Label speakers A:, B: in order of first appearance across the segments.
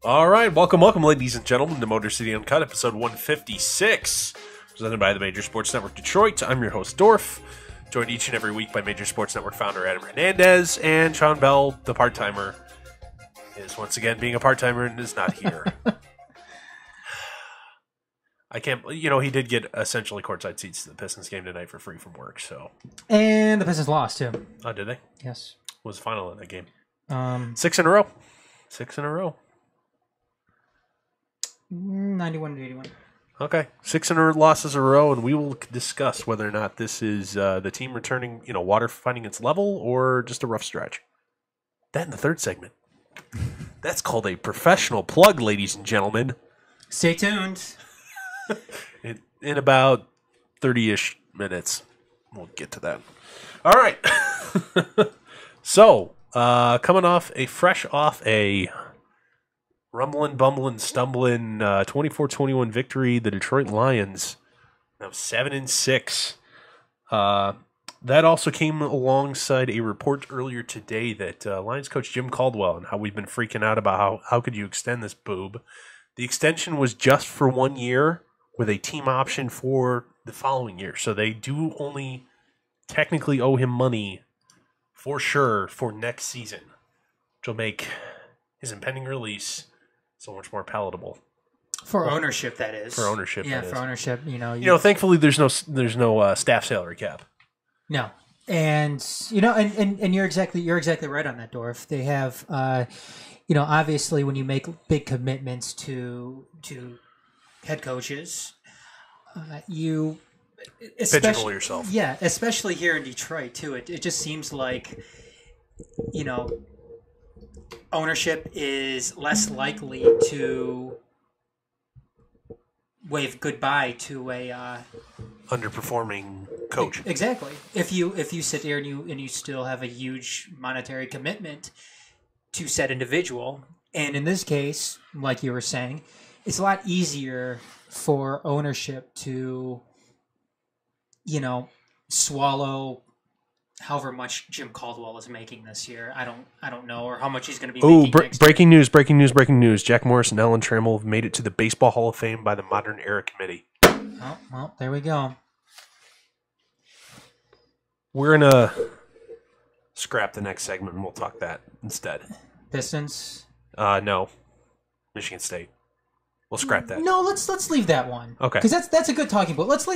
A: All right, welcome, ladies and gentlemen, to Motor City Uncut, episode 156, presented by the Major Sports Network Detroit. I'm your host, Dorf, joined each and every week by Major Sports Network founder Adam Hernandez, and Sean Bell, the part-timer, is once again being a part-timer and is not here. I can't, he did get essentially courtside seats to the Pistons game tonight for free from work, so.
B: And the Pistons lost, too.
A: Oh, did they?
B: Yes.
A: What was the final in that game?
B: 6
A: in a row. 6 in a row.
B: 91-81.
A: Okay, 6 losses in a row, and we will discuss whether or not this is the team returning, water finding its level, or just a rough stretch. That in the third segment. That's called a professional plug, ladies and gentlemen.
B: Stay tuned.
A: In about 30-ish minutes, we'll get to that. All right. So, coming fresh off a rumbling, bumbling, stumbling 24-21 victory, the Detroit Lions now 7-6. That also came alongside a report earlier today that Lions coach Jim Caldwell and how we've been freaking out about how could you extend this boob. The extension was just for 1 year with a team option for the following year. So they do only technically owe him money for sure for next season, which will make his impending release so much more palatable.
B: For ownership, that is.
A: For ownership,
B: yeah,
A: that
B: for
A: is.
B: ownership.
A: Thankfully there's no staff salary cap.
B: No. And and you're exactly right on that, Dorf. They have obviously when you make big commitments to head coaches, you
A: pigeonhole yourself.
B: Yeah, especially here in Detroit too. It just seems like ownership is less likely to wave goodbye to a
A: underperforming coach.
B: Exactly. If you sit there and you still have a huge monetary commitment to said individual, and in this case, like you were saying, it's a lot easier for ownership to swallow however much Jim Caldwell is making this year. I don't know, or how much he's going to be making next
A: breaking news. Jack Morris and Ellen Trammell have made it to the Baseball Hall of Fame by the Modern Era Committee.
B: Oh, well, there we go.
A: We're going to scrap the next segment and we'll talk that instead.
B: Pistons?
A: No. Michigan State. We'll scrap that.
B: No, let's leave that one.
A: Okay.
B: Because that's a good talking point. Let's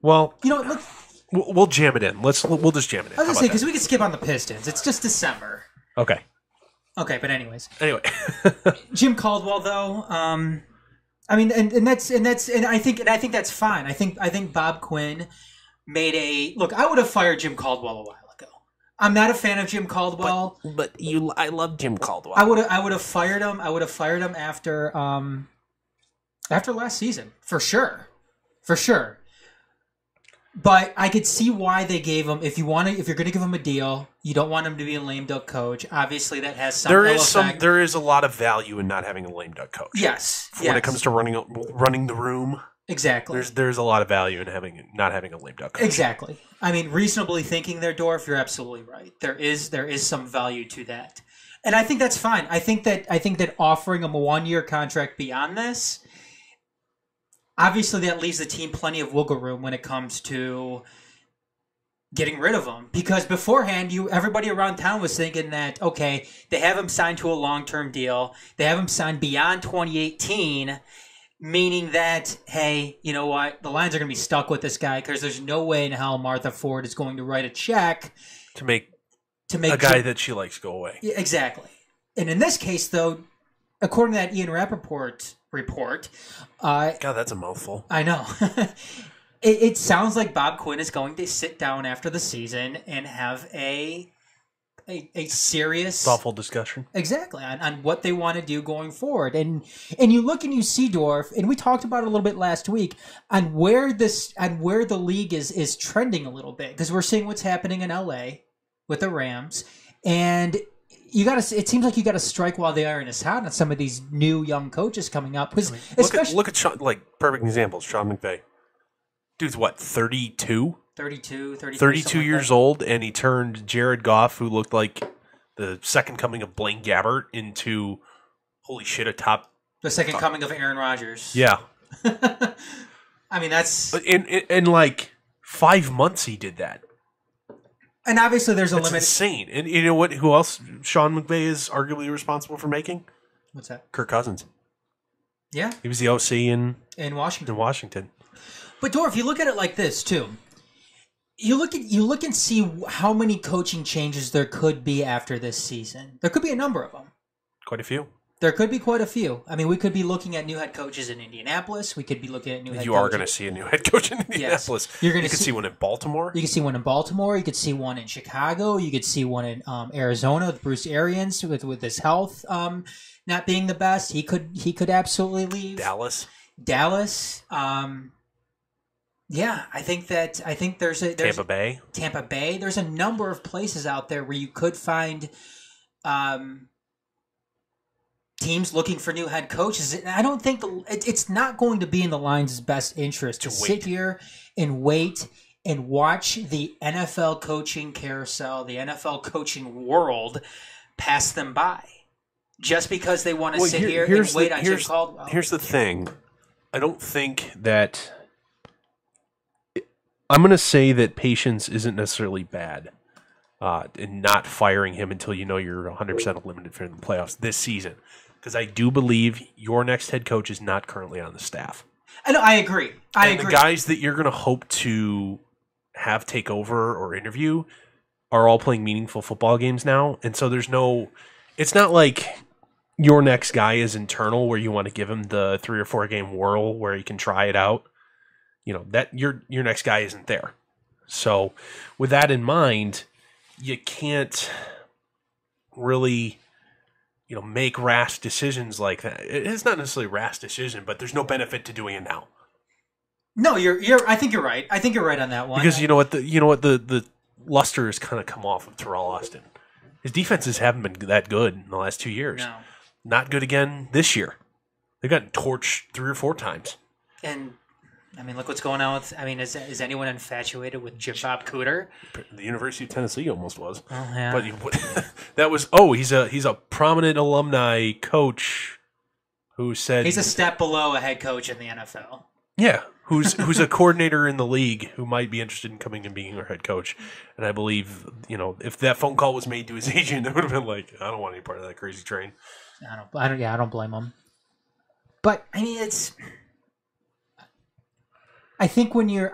A: Well,
B: let's
A: we'll jam it in. We'll just jam it in.
B: I was gonna say, because we could skip on the Pistons. It's just December.
A: Okay.
B: Okay, but anyways.
A: Anyway.
B: Jim Caldwell, though, I mean, and I think that's fine. I think Bob Quinn made a look. I would have fired Jim Caldwell a while ago. I'm not a fan of Jim Caldwell,
A: I love Jim Caldwell.
B: I would have fired him. I would have fired him after last season for sure. But I could see why they gave him. If you're going to give him a deal, you don't want him to be a lame duck coach. Obviously, that has some.
A: There is a lot of value in not having a lame duck coach.
B: Yes.
A: When it comes to running the room,
B: exactly.
A: There's a lot of value in not having a lame duck coach.
B: Exactly. I mean, reasonably thinking there, Dorf, you're absolutely right. There is some value to that, and I think that's fine. I think that offering him a 1-year contract beyond this. Obviously, that leaves the team plenty of wiggle room when it comes to getting rid of him. Because beforehand, everybody around town was thinking that, okay, they have him signed to a long-term deal. They have him signed beyond 2018, meaning that, hey, you know what? The Lions are going to be stuck with this guy because there's no way in hell Martha Ford is going to write a check
A: to make a guy that she likes go away.
B: Yeah, exactly. And in this case, though, according to that Ian Rappaport report.
A: God, that's a mouthful.
B: I know. It sounds like Bob Quinn is going to sit down after the season and have a serious,
A: thoughtful discussion.
B: Exactly on what they want to do going forward. And you look and you see, Dorf, and we talked about it a little bit last week on where the league is trending a little bit, because we're seeing what's happening in LA with the Rams, and it seems like you got to strike while the iron is hot on some of these new young coaches coming up.
A: Look at Sean, perfect examples. Sean McVay, dude's what, 32? 32 years old, and he turned Jared Goff, who looked like the second coming of Blaine Gabbert, into holy shit, a top.
B: The second coming of Aaron Rodgers.
A: Yeah.
B: I mean, that's...
A: In like 5 months he did that.
B: And obviously there's a
A: That's
B: limit.
A: insane. And you know what? Who else Sean McVay is arguably responsible for making?
B: What's that?
A: Kirk Cousins.
B: Yeah.
A: He was the OC in
B: Washington. But Dorf, you look at it like this too. You look and see how many coaching changes there could be after this season. There could be a number of them.
A: Quite a few.
B: There could be quite a few. I mean, we could be looking at new head coaches in Indianapolis. We could be looking at new head coaches.
A: You are going to see a new head coach in Indianapolis.
B: Yes.
A: You could see one in Baltimore.
B: You could see one in Baltimore. You could see one in Chicago. You could see one in Arizona with Bruce Arians with his health not being the best. He could absolutely leave. Dallas. Yeah, I think there's
A: Tampa Bay.
B: Tampa Bay. There's a number of places out there where you could find teams looking for new head coaches. I don't think it's not going to be in the Lions' best interest to sit here and wait and watch the NFL coaching carousel, the NFL coaching world pass them by just because they want to sit here and wait on Jim Caldwell.
A: Here's the thing. I don't think that... I'm going to say that patience isn't necessarily bad in not firing him until you know you're 100% eliminated from the playoffs this season. Because I do believe your next head coach is not currently on the staff.
B: I agree. I agree.
A: The guys that you're going to hope to have take over or interview are all playing meaningful football games now. And so there's no... It's not like your next guy is internal where you want to give him the 3 or 4 game whirl where he can try it out. You know, that your next guy isn't there. So with that in mind, you can't really... make rash decisions like that. It's not necessarily a rash decision, but there's no benefit to doing it now.
B: No, I think you're right. I think you're right on that one.
A: Because you know what the luster has kind of come off of Terrell Austin. His defenses haven't been that good in the last 2 years.
B: No.
A: Not good again this year. They got torched 3 or 4 times.
B: And I mean, look what's going on with. I mean, is anyone infatuated with Jim Bob Cooter?
A: The University of Tennessee almost was.
B: Oh yeah,
A: but that was. He's a prominent alumni coach who said
B: he's a step below a head coach in the NFL.
A: Yeah, who's a coordinator in the league who might be interested in coming and being our head coach. And I believe if that phone call was made to his agent, it would have been like, I don't want any part of that crazy train.
B: I don't blame him. But I mean, it's. I think when you're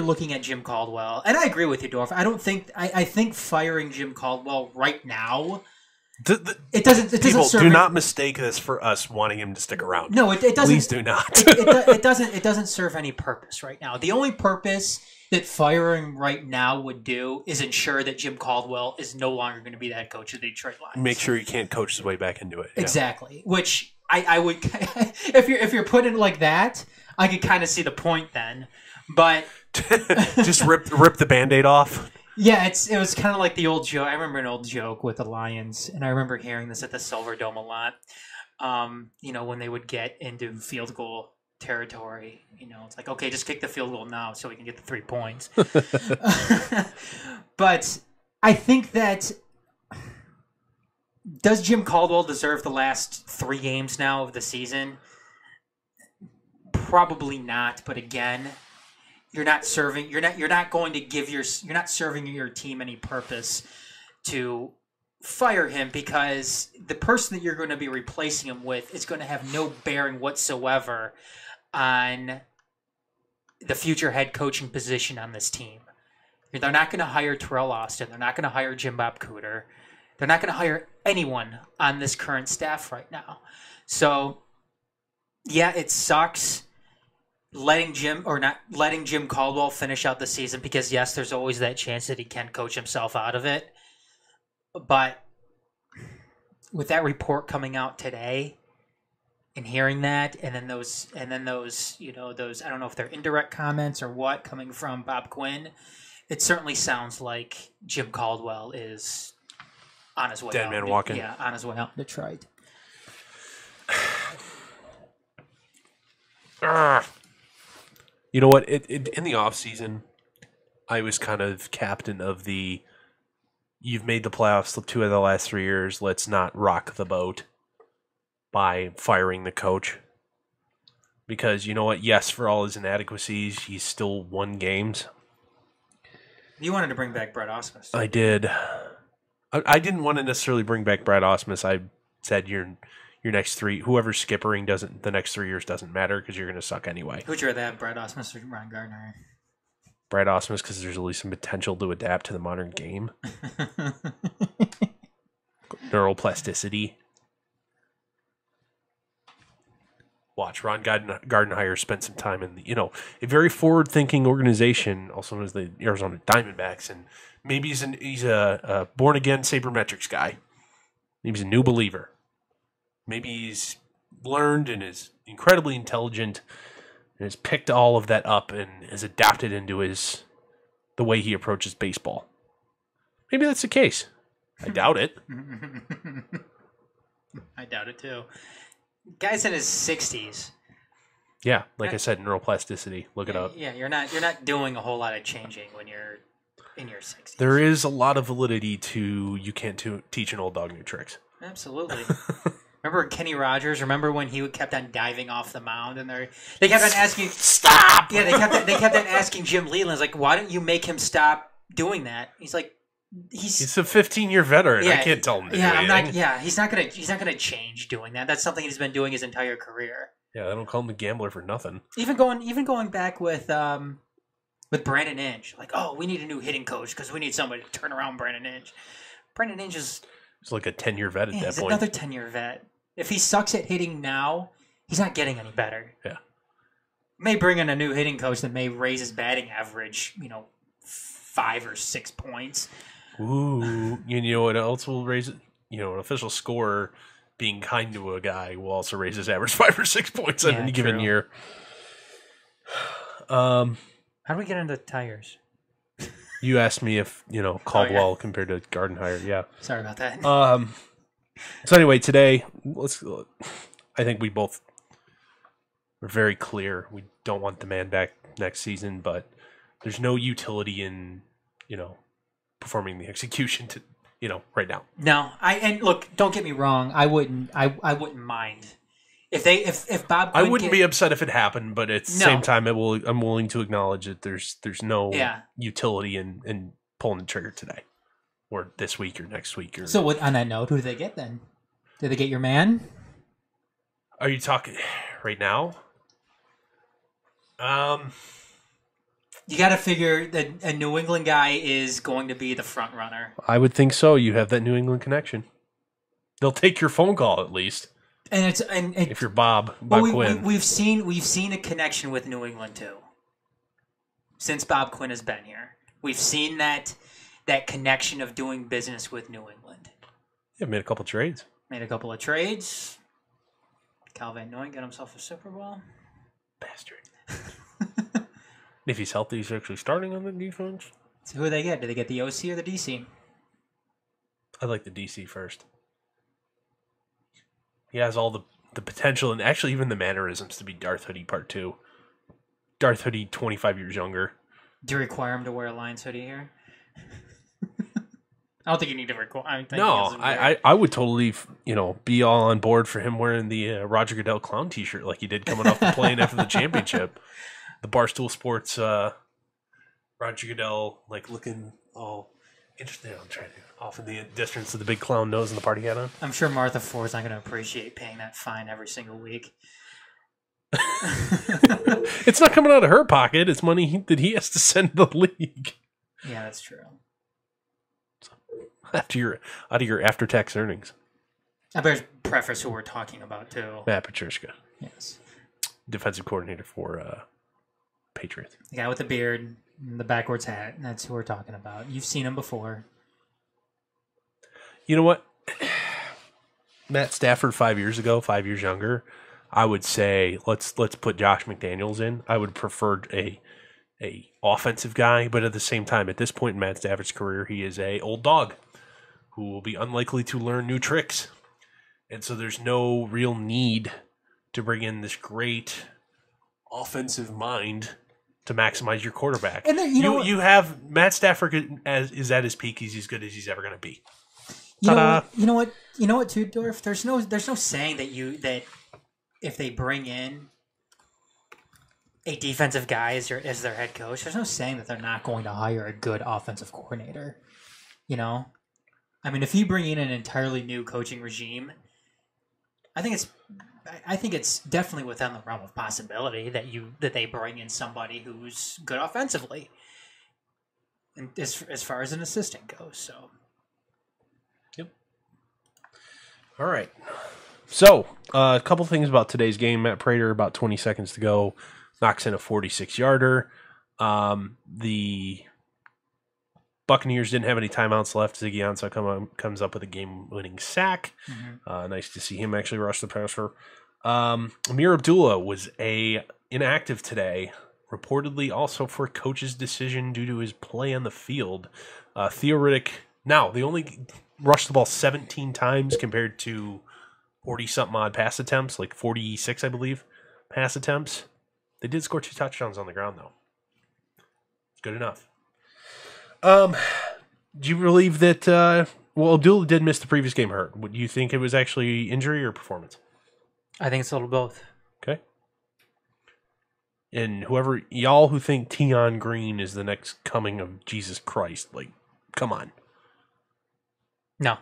B: looking at Jim Caldwell, and I agree with you, Dorf. I think firing Jim Caldwell right now, it doesn't serve.
A: Do not mistake this for us wanting him to stick around.
B: No, it doesn't.
A: Please do not.
B: it doesn't serve any purpose right now. The only purpose that firing right now would do is ensure that Jim Caldwell is no longer going to be the head coach of the Detroit Lions.
A: Make sure he can't coach his way back into it.
B: Exactly. Which I would, if you're putting it like that, I could kind of see the point then, but
A: just rip the Band-Aid off.
B: Yeah, it was kind of like the old joke. I remember an old joke with the Lions, and I remember hearing this at the Silver Dome a lot. When they would get into field goal territory, it's like, okay, just kick the field goal now so we can get the 3 points. But I think that does Jim Caldwell deserve the last 3 games now of the season? Probably not, but again, you're not serving your team any purpose to fire him, because the person that you're going to be replacing him with is going to have no bearing whatsoever on the future head coaching position on this team. They're not going to hire Terrell Austin. They're not going to hire Jim Bob Cooter. They're not going to hire anyone on this current staff right now. So, yeah, it sucks letting Jim Caldwell finish out the season, because yes, there's always that chance that he can coach himself out of it. But with that report coming out today and hearing that, and then those I don't know if they're indirect comments or what coming from Bob Quinn, it certainly sounds like Jim Caldwell is on his way out.
A: Dead man walking.
B: Yeah, on his way out in Detroit.
A: You know what? In the offseason, I was kind of captain of the, you've made the playoffs 2 of the last 3 years, let's not rock the boat. by firing the coach. Because, you know what? Yes, for all his inadequacies, he's still won games.
B: You wanted to bring back Brett Ausmus.
A: I did. I didn't want to necessarily bring back Brett Ausmus. I said your next three, whoever's skippering the next 3 years doesn't matter because you're going to suck anyway.
B: Who'd you rather have, Brett Ausmus or Ron Gardner?
A: Brett Ausmus, because there's at least some potential to adapt to the modern game. Neuroplasticity. Watch, Ron Gardenhire spent some time in a very forward-thinking organization, also known as the Arizona Diamondbacks, and maybe he's a born-again sabermetrics guy. Maybe he's a new believer. Maybe he's learned and is incredibly intelligent and has picked all of that up and has adapted into the way he approaches baseball. Maybe that's the case. I doubt it.
B: I doubt it too. Guy's in his 60s.
A: Yeah, like I said, neuroplasticity. Look it up.
B: Yeah, you're not doing a whole lot of changing when you're in your 60s.
A: There is a lot of validity to you can't teach an old dog new tricks.
B: Absolutely. Remember Kenny Rogers? Remember when he kept on diving off the mound and they kept on asking
A: stop.
B: Yeah, they kept on asking Jim Leland, like, why don't you make him stop doing that? He's like, he's
A: a 15-year veteran. Yeah, I can't tell him to do anything.
B: He's not gonna change doing that. That's something he's been doing his entire career.
A: Yeah, they don't call him the gambler for nothing.
B: Even going back with Brandon Inge, like, oh, we need a new hitting coach because we need somebody to turn around Brandon Inge. Brandon Inge is
A: like a 10-year vet at that
B: he's
A: point.
B: Another 10-year vet. If he sucks at hitting now, he's not getting any better.
A: Yeah.
B: May bring in a new hitting coach that may raise his batting average, 5 or 6 points.
A: Ooh, you know what else will raise it? An official scorer being kind to a guy will also raise his average 5 or 6 points on any given year.
B: How do we get into tires?
A: You asked me if, Caldwell compared to Gardenhire. Yeah.
B: Sorry about that.
A: So anyway, today, I think we both were very clear. We don't want the man back next season, but there's no utility in, performing the execution to, right now.
B: No, and look, don't get me wrong. I wouldn't mind if Bob Quinn
A: I wouldn't be upset if it happened, but at the same time, I'm willing to acknowledge that there's no utility in pulling the trigger today, or this week, or next week.
B: So, on that note, who do they get then? Did they get your man?
A: Are you talking right now?
B: You got to figure that a New England guy is going to be the front runner.
A: I would think so. You have that New England connection. They'll take your phone call at least.
B: And
A: if you're Bob Quinn,
B: we've seen a connection with New England too. Since Bob Quinn has been here, we've seen that connection of doing business with New England.
A: Yeah, made a couple trades.
B: Cal Van Noy got himself a Super Bowl.
A: Bastard. If he's healthy, he's actually starting on the defense.
B: So who do they get? Do they get the OC or the DC?
A: I like the DC first. He has all the potential and actually even the mannerisms to be Darth Hoodie Part 2. Darth Hoodie, 25 years younger.
B: Do you require him to wear a Lions hoodie here? I don't think you need to require.
A: I would totally, be all on board for him wearing the Roger Goodell clown T-shirt like he did coming off the plane after the championship. The Barstool Sports Roger Goodell, like looking all interesting. I'm trying to off in the distance of the big clown nose and the party hat on.
B: I'm sure Martha Ford's not going to appreciate paying that fine every single week.
A: It's not coming out of her pocket. It's money that he has to send the league.
B: Yeah, that's true.
A: Out of your after-tax earnings.
B: I better preface who we're talking about, too.
A: Matt Patricia.
B: Yes.
A: Defensive coordinator for Patriots.
B: The guy with the beard and the backwards hat. That's who we're talking about. You've seen him before.
A: You know what? Matt Stafford 5 years ago, 5 years younger, I would say let's put Josh McDaniels in. I would prefer a offensive guy, but at the same time, at this point in Matt Stafford's career, he is a old dog who will be unlikely to learn new tricks. And so there's no real need to bring in this great offensive mind to maximize your quarterback.
B: And then, you
A: have Matt Stafford is at his peak. He's as good as he's ever going to be.
B: You know what? You know what? You know what, too, Dorf? There's no saying that if they bring in a defensive guy as their head coach, there's no saying that they're not going to hire a good offensive coordinator. You know, I mean, if you bring in an entirely new coaching regime, I think it's definitely within the realm of possibility that they bring in somebody who's good offensively, and as far as an assistant goes. So,
A: yep. All right. So, a couple things about today's game. Matt Prater, about 20 seconds to go, knocks in a 46-yarder. The Buccaneers didn't have any timeouts left. Ziggy Ansah comes up with a game-winning sack. Mm-hmm. Nice to see him actually rush the passer. Amir Abdullah was inactive today, reportedly also for coach's decision due to his play on the field. Theo Riddick, now, they only rushed the ball 17 times compared to 40-something odd pass attempts, like 46, I believe, pass attempts. They did score 2 touchdowns on the ground, though. It's good enough. Do you believe that, Abdullah did miss the previous game hurt. Do you think it was actually injury or performance?
B: I think it's a little both.
A: Okay. And y'all who think Tion Green is the next coming of Jesus Christ, like, come on.
B: No.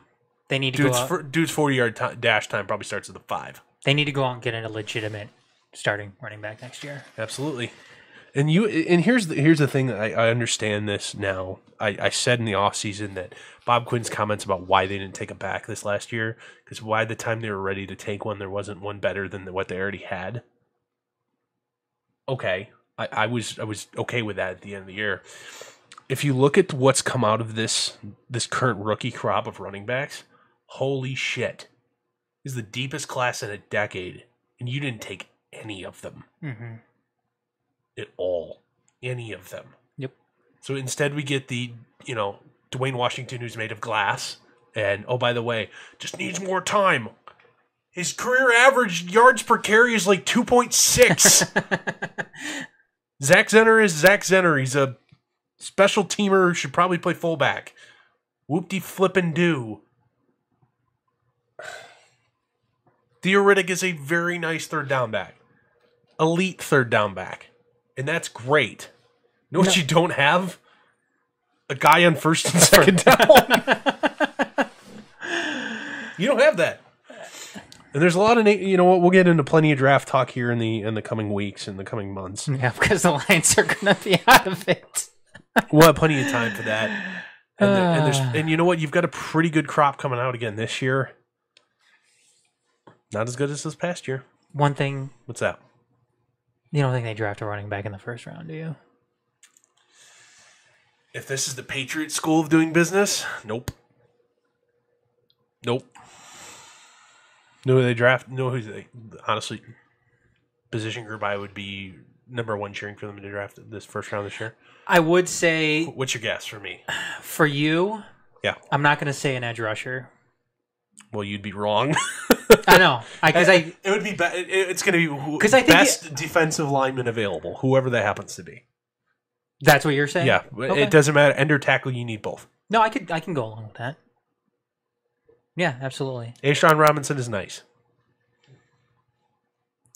B: They need to go out.
A: Dude's 40-yard dash time probably starts at the 5.
B: They need to go out and get a legitimate starting running back next year.
A: Absolutely. And here's the thing. I understand this now. I said in the offseason that Bob Quinn's comments about why they didn't take a back this last year, because by the time they were ready to take one, there wasn't one better than what they already had. Okay. I was okay with that at the end of the year. If you look at what's come out of this current rookie crop of running backs, holy shit. This is the deepest class in a decade, and you didn't take any of them.
B: Mm-hmm.
A: At all. Any of them.
B: Yep.
A: So instead we get the, Dwayne Washington who's made of glass, and, oh, by the way, just needs more time. His career average yards per carry is like 2.6. Zach Zenner is Zach Zenner. He's a special teamer who should probably play fullback. Whoop-de-flippin'-do. Theo Riddick is a very nice third down back. Elite third down back. And that's great. You know what you don't have? A guy on first and second down. You don't have that. And there's a lot of, we'll get into plenty of draft talk here in the coming weeks and the coming months.
B: Yeah, because the Lions are going to be out of it.
A: We'll have plenty of time for that. And you know what? You've got a pretty good crop coming out again this year. Not as good as this past year.
B: One thing.
A: What's that?
B: You don't think they draft a running back in the first round, do you?
A: If this is the Patriot school of doing business, nope. Know who they draft? Honestly, position group I would be number one cheering for them to draft this first round this year.
B: I would say.
A: What's your guess for me?
B: For you?
A: Yeah.
B: I'm not going to say an edge rusher.
A: Well, you'd be wrong.
B: I know.
A: It would be. It's going to be best defensive lineman available, whoever that happens to be.
B: That's what you're saying?
A: Yeah. Okay. It doesn't matter. End or tackle, you need both.
B: No, I can go along with that. Yeah, absolutely.
A: Ashawn Robinson is nice.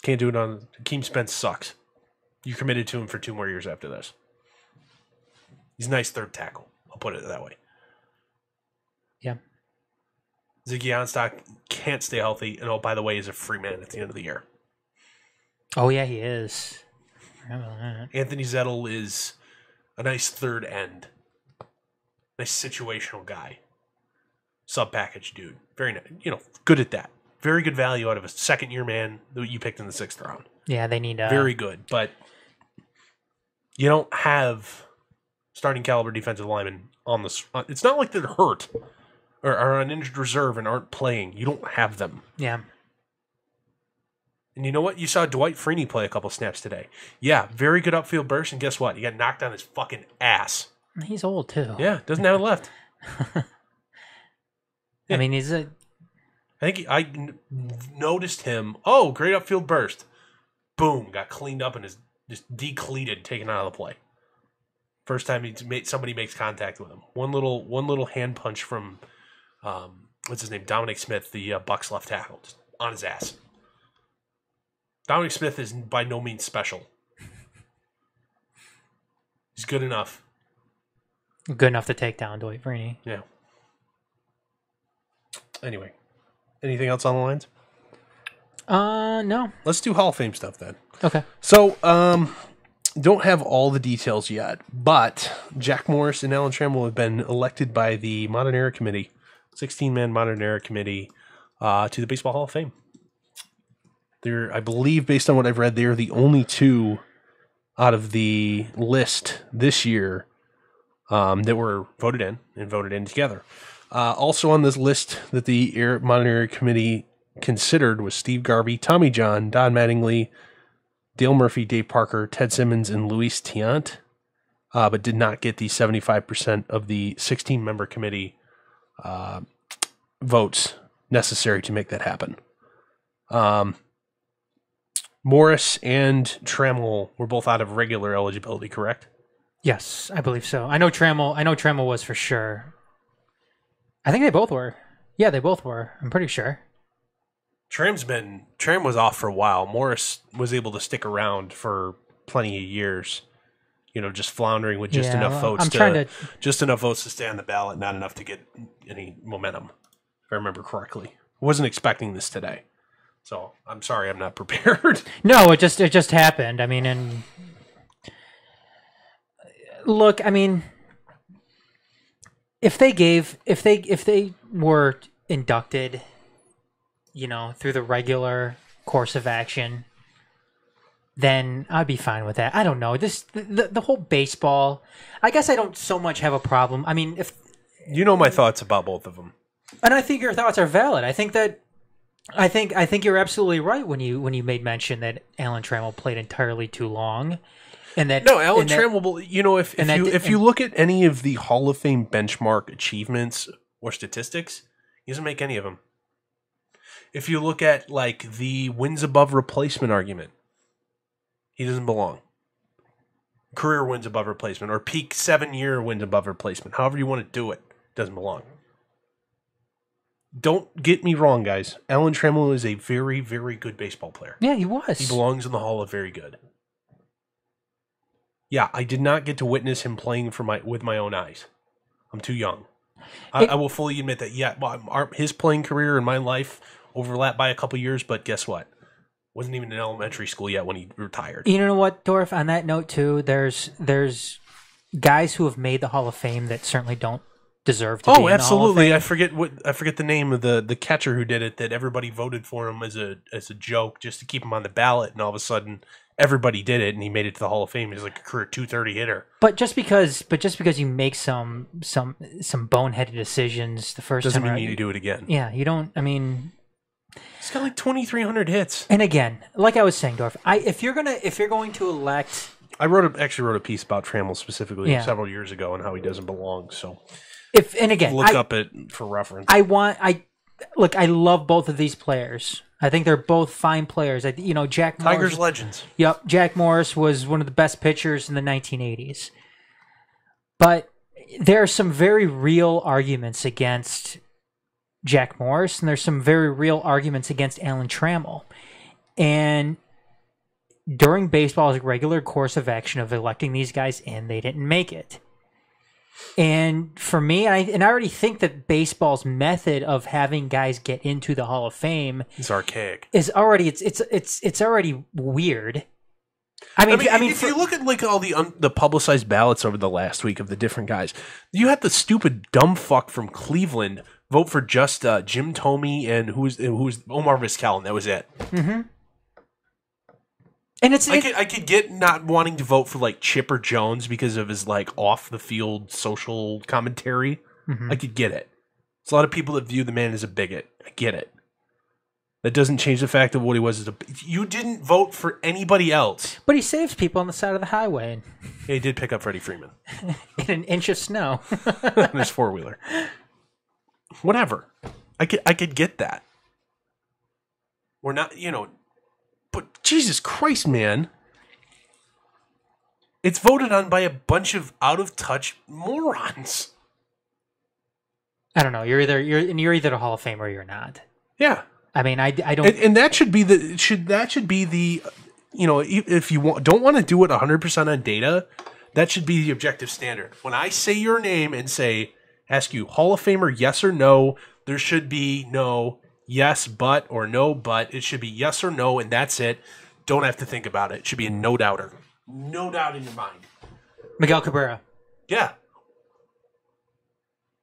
A: Can't do it on... Akeem Spence sucks. You committed to him for 2 more years after this. He's a nice third tackle. I'll put it that way.
B: Yeah.
A: Ziggy Ansah can't stay healthy, and oh, by the way, is a free man at the end of the year.
B: Oh, yeah, he is.
A: Anthony Zettel is a nice third end. Nice situational guy. Sub-package dude. Very nice. Good at that. Very good value out of a second-year man that you picked in the 6th round.
B: Yeah, they need...
A: Very good, but you don't have starting caliber defensive linemen on the... It's not like they're hurt or are on injured reserve and aren't playing. You don't have them.
B: Yeah.
A: And you know what? You saw Dwight Freeney play a couple snaps today. Yeah, very good upfield burst, and guess what? He got knocked on his fucking ass.
B: He's old, too.
A: Yeah, doesn't have it left.
B: I mean, he's a...
A: I think I noticed him. Oh, great upfield burst. Boom, got cleaned up and is just decleated, taken out of the play. First time somebody makes contact with him. One little hand punch from what's his name? Dominic Smith, the Bucks left tackle, just on his ass. Dominic Smith is by no means special. He's good enough.
C: Good enough to take down Dwight Freeney.
A: Yeah. Anyway, anything else on the lines?
C: No.
A: Let's do Hall of Fame stuff then.
C: Okay.
A: So, don't have all the details yet, but Jack Morris and Alan Trammell have been elected by the Modern Era Committee, 16-man Modern Era Committee, to the Baseball Hall of Fame. They're, I believe, based on what I've read, they're the only two out of the list this year that were voted in together. Also on this list that the Modern Era Committee considered was Steve Garvey, Tommy John, Don Mattingly, Dale Murphy, Dave Parker, Ted Simmons, and Luis Tiant, but did not get the 75% of the 16-member committee votes necessary to make that happen. Morris and Trammell were both out of regular eligibility, correct?
C: Yes, I believe so. I know Trammell was for sure. I think they both were. Yeah, they both were. I'm pretty sure.
A: Tram was off for a while. Morris was able to stick around for plenty of years. You know, just floundering with just enough votes just enough votes to stay on the ballot, not enough to get any momentum, if I remember correctly. Wasn't expecting this today. So I'm sorry I'm not prepared.
C: No, it just happened. I mean, and look, I mean, if they were inducted, you know, through the regular course of action, then I'd be fine with that. I don't know. The whole baseball, I guess I don't so much have a problem. I mean, if
A: you know my thoughts about both of them.
C: And I think your thoughts are valid. I think you're absolutely right when you made mention that Alan Trammell played entirely too long. And that
A: Alan Trammell, you know, if you look at any of the Hall of Fame benchmark achievements or statistics, he doesn't make any of them. If you look at like the wins above replacement argument, he doesn't belong. Career wins above replacement or peak 7-year wins above replacement, however you want to do it, doesn't belong. Don't get me wrong, guys. Alan Trammell is a very, very good baseball player.
C: Yeah, he was.
A: He belongs in the Hall of Very Good. Yeah, I did not get to witness him playing with my own eyes. I'm too young. I will fully admit that. Yeah, well, his playing career and my life overlapped by a couple years, but guess what? Wasn't even in elementary school yet when he retired.
C: You know what, Dorf? On that note, too, there's guys who have made the Hall of Fame that certainly don't deserve to be in the
A: absolutely.
C: Hall of Fame.
A: I forget the name of the catcher who did it, that everybody voted for him as a joke just to keep him on the ballot, and all of a sudden everybody did it and he made it to the Hall of Fame. He's like a career 230 hitter.
C: But just because you make some boneheaded decisions the first
A: doesn't
C: time
A: mean you do it again.
C: Yeah, you don't. I mean,
A: he's got like 2,300 hits.
C: And again, like I was saying, Dorf, if you're going to elect,
A: I actually wrote a piece about Trammell specifically several years ago and how he doesn't belong. So look up it for reference.
C: I love both of these players. I think they're both fine players. Jack Morris,
A: Tigers legends.
C: Yep, Jack Morris was one of the best pitchers in the 1980s. But there are some very real arguments against Jack Morris, and there's some very real arguments against Alan Trammell. And during baseball's regular course of action of electing these guys in, they didn't make it. And for me, I already think that baseball's method of having guys get into the Hall of Fame
A: is archaic.
C: It's already weird. I mean,
A: if you look at like all the publicized ballots over the last week of the different guys, you had the stupid dumb fuck from Cleveland vote for just Jim Thome and who's Omar Vizquel, and that was it.
C: Mm-hmm. And
A: I could get not wanting to vote for like Chipper Jones because of his like off the field social commentary.
C: Mm-hmm.
A: I could get it. There's a lot of people that view the man as a bigot. I get it. That doesn't change the fact of what he was as you didn't vote for anybody else.
C: But he saves people on the side of the highway.
A: Yeah, he did pick up Freddie Freeman.
C: In an inch of snow.
A: In his four-wheeler. Whatever. I could get that. We're not, but Jesus Christ, man. It's voted on by a bunch of out-of-touch morons.
C: I don't know. You're either a Hall of Famer or you're not.
A: Yeah.
C: I mean, I don't.
A: And that should be the if you don't want to do it 100% on data, that should be the objective standard. When I say your name and ask you Hall of Famer, yes or no, there should be no yes but or no but. It should be yes or no, and that's it. Don't have to think about it. It should be a no doubter. No doubt in your mind.
C: Miguel Cabrera.
A: Yeah.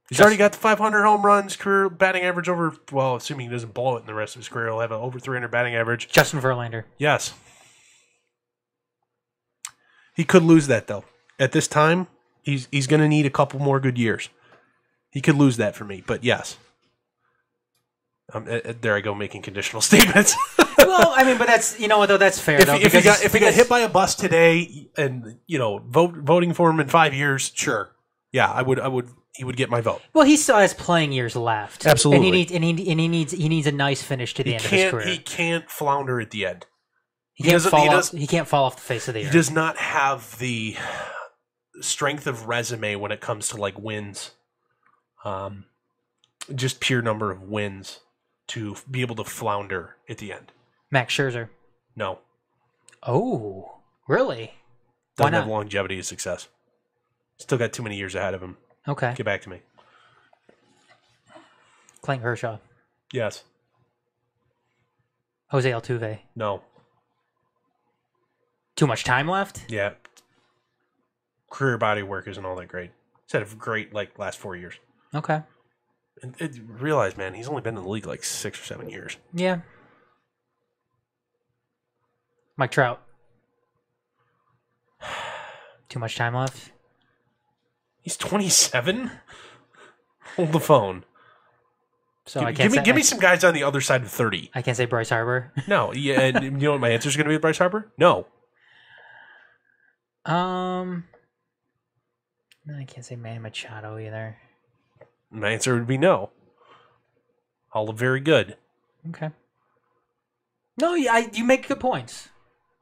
A: He's already got the 500 home runs, career batting average over, well, assuming he doesn't blow it in the rest of his career, he'll have an over 300 batting average.
C: Justin Verlander.
A: Yes. He could lose that, though. At this time, he's going to need a couple more good years. He could lose that for me, but yes. There I go, making conditional statements.
C: Well, I mean, but that's, you know what, though, that's fair.
A: If he got hit by a bus today and, voting for him in 5 years, sure. Yeah, I would. He would get my vote.
C: Well, he still has playing years left.
A: Absolutely.
C: And he needs a nice finish to the end of his career.
A: He can't flounder at the end.
C: He can't fall off the face of the earth.
A: He does not have the strength of resume when it comes to like wins. Just pure number of wins to be able to flounder at the end.
C: Max Scherzer.
A: No.
C: Oh, really?
A: Doesn't have longevity of success. Still got too many years ahead of him.
C: Okay.
A: Get back to me.
C: Clayton Kershaw.
A: Yes.
C: Jose Altuve.
A: No.
C: Too much time left?
A: Yeah. Career body work isn't all that great. He's had a great last 4 years.
C: Okay.
A: And realize, man, he's only been in the league 6 or 7 years.
C: Yeah. Mike Trout. Too much time left?
A: He's 27? Hold the phone.
C: So
A: give me some guys on the other side of 30.
C: I can't say Bryce Harper.
A: No, yeah, and you know what my answer is going to be with Bryce Harper? No.
C: No, I can't say Manny Machado either.
A: My answer would be no. All very good.
C: Okay. No, you make good points.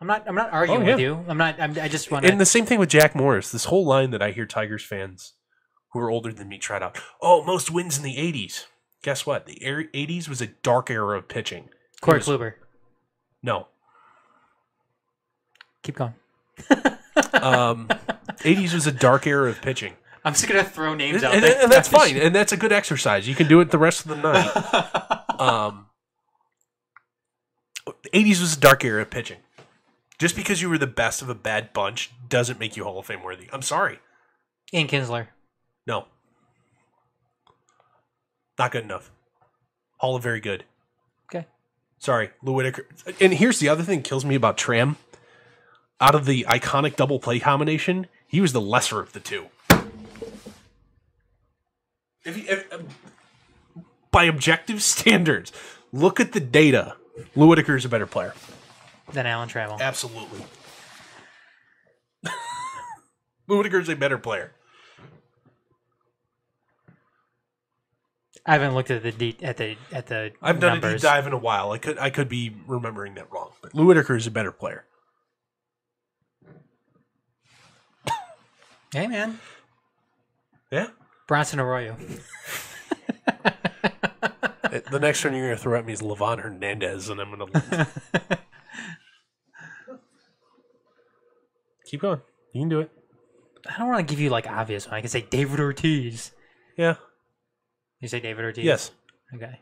C: I'm not arguing with you. I just want to.
A: And the same thing with Jack Morris. This whole line that I hear Tigers fans who are older than me trot out. Oh, most wins in the 80s. Guess what? The 80s was a dark era of pitching.
C: Corey Kluber.
A: No.
C: Keep going.
A: 80s was a dark era of pitching.
B: I'm just going to throw names out there.
A: And that's fine. And that's a good exercise. You can do it the rest of the night. The 80s was a dark era of pitching. Just because you were the best of a bad bunch doesn't make you Hall of Fame worthy. I'm sorry.
C: Ian Kinsler.
A: No. Not good enough. Hall of very good.
C: Okay.
A: Sorry. Lou Whitaker. And here's the other thing that kills me about Tram. Out of the iconic double play combination, he was the lesser of the two. By objective standards, look at the data. Lou Whitaker is a better player
C: Than Alan Trammell.
A: Absolutely. Lou Whitaker is a better player.
C: I haven't looked at the
A: I've done
C: numbers.
A: a deep dive in a while. I could be remembering that wrong, but Lou Whitaker is a better player.
C: Hey, man.
A: Yeah.
C: Bronson Arroyo.
A: The next one you're going to throw at me is Livan Hernandez, and I'm going to keep going. You can do it.
C: I don't want to give you obvious one. I can say David Ortiz.
A: Yeah.
C: You say David Ortiz?
A: Yes.
C: Okay.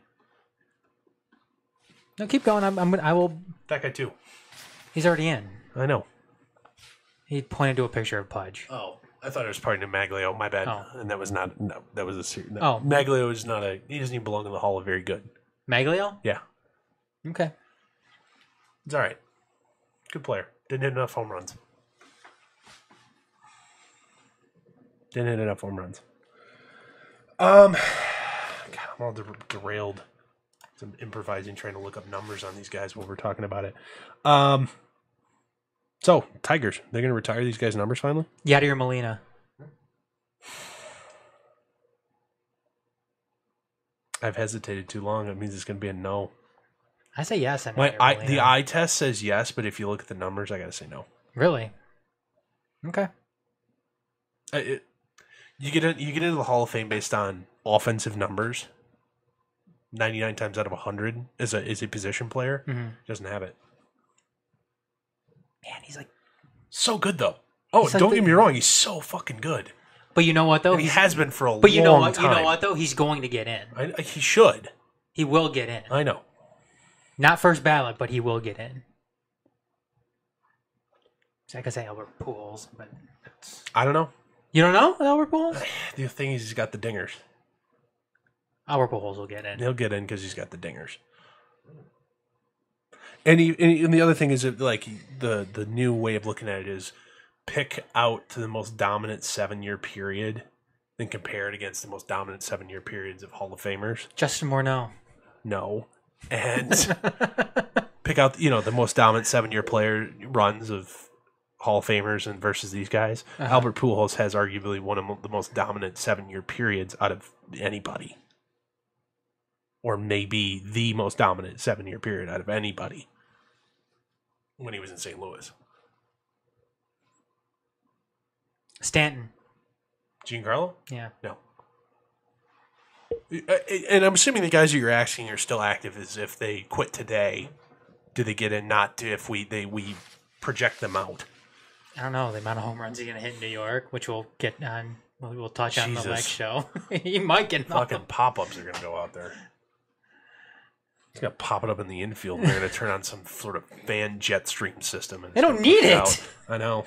C: No, keep going. I will.
A: That guy too.
C: He's already in.
A: I know.
C: He pointed to a picture of Pudge.
A: Oh, I thought it was part of Maglio. My bad.
C: Oh.
A: And that was not. No, that was a serious. No.
C: Oh.
A: Maglio is not a. He doesn't even belong in the Hall of Very Good.
C: Maglio?
A: Yeah.
C: Okay.
A: It's all right. Good player. Didn't hit enough home runs. God, I'm all derailed. I'm improvising, trying to look up numbers on these guys while we're talking about it. So, Tigers, they're going to retire these guys' numbers finally?
C: Yadier Molina.
A: I've hesitated too long. It means it's going to be a no.
C: I say yes.
A: The eye test says yes, but if you look at the numbers, I got to say no.
C: Really? Okay.
A: You get into the Hall of Fame based on offensive numbers 99 times out of 100 is a position player.
C: Mm-hmm.
A: Doesn't have it.
C: Man, he's like
A: so good though. Oh,
C: He's like
A: don't get me wrong, he's so fucking good.
C: But you know what though?
A: And he has been for a
C: But
A: long
C: you know what?
A: time.
C: You know what though? He's going to get in.
A: He should.
C: He will get in.
A: I know.
C: Not first ballot, but he will get in. So I could say Albert Pujols, but
A: I don't know.
C: you don't know Albert Pujols?
A: The thing is, he's got the dingers.
C: Albert Pujols will get in.
A: He'll get in because he's got the dingers. And the other thing is that, like, the new way of looking at it is pick out to the most dominant 7-year period and compare it against the most dominant 7-year periods of Hall of Famers.
C: Justin Morneau.
A: No. And pick out, the most dominant 7-year player runs of Hall of Famers and versus these guys.
C: Uh-huh.
A: Albert Pujols has arguably one of the most dominant 7-year periods out of anybody. Or maybe the most dominant 7-year period out of anybody when he was in St. Louis.
C: Stanton.
A: Giancarlo?
C: Yeah.
A: No. And I'm assuming the guys that you're asking are still active. Is if they quit today, do they get in? Not if we project them out.
C: I don't know the amount of home runs he's going to hit in New York, which we'll get on. We'll touch on the next show. He might get
A: fucking pop-ups are going to go out there. He's going to pop it up in the infield. They're going to turn on some sort of fan jet stream system. And
C: they don't need it.
A: Out. I know.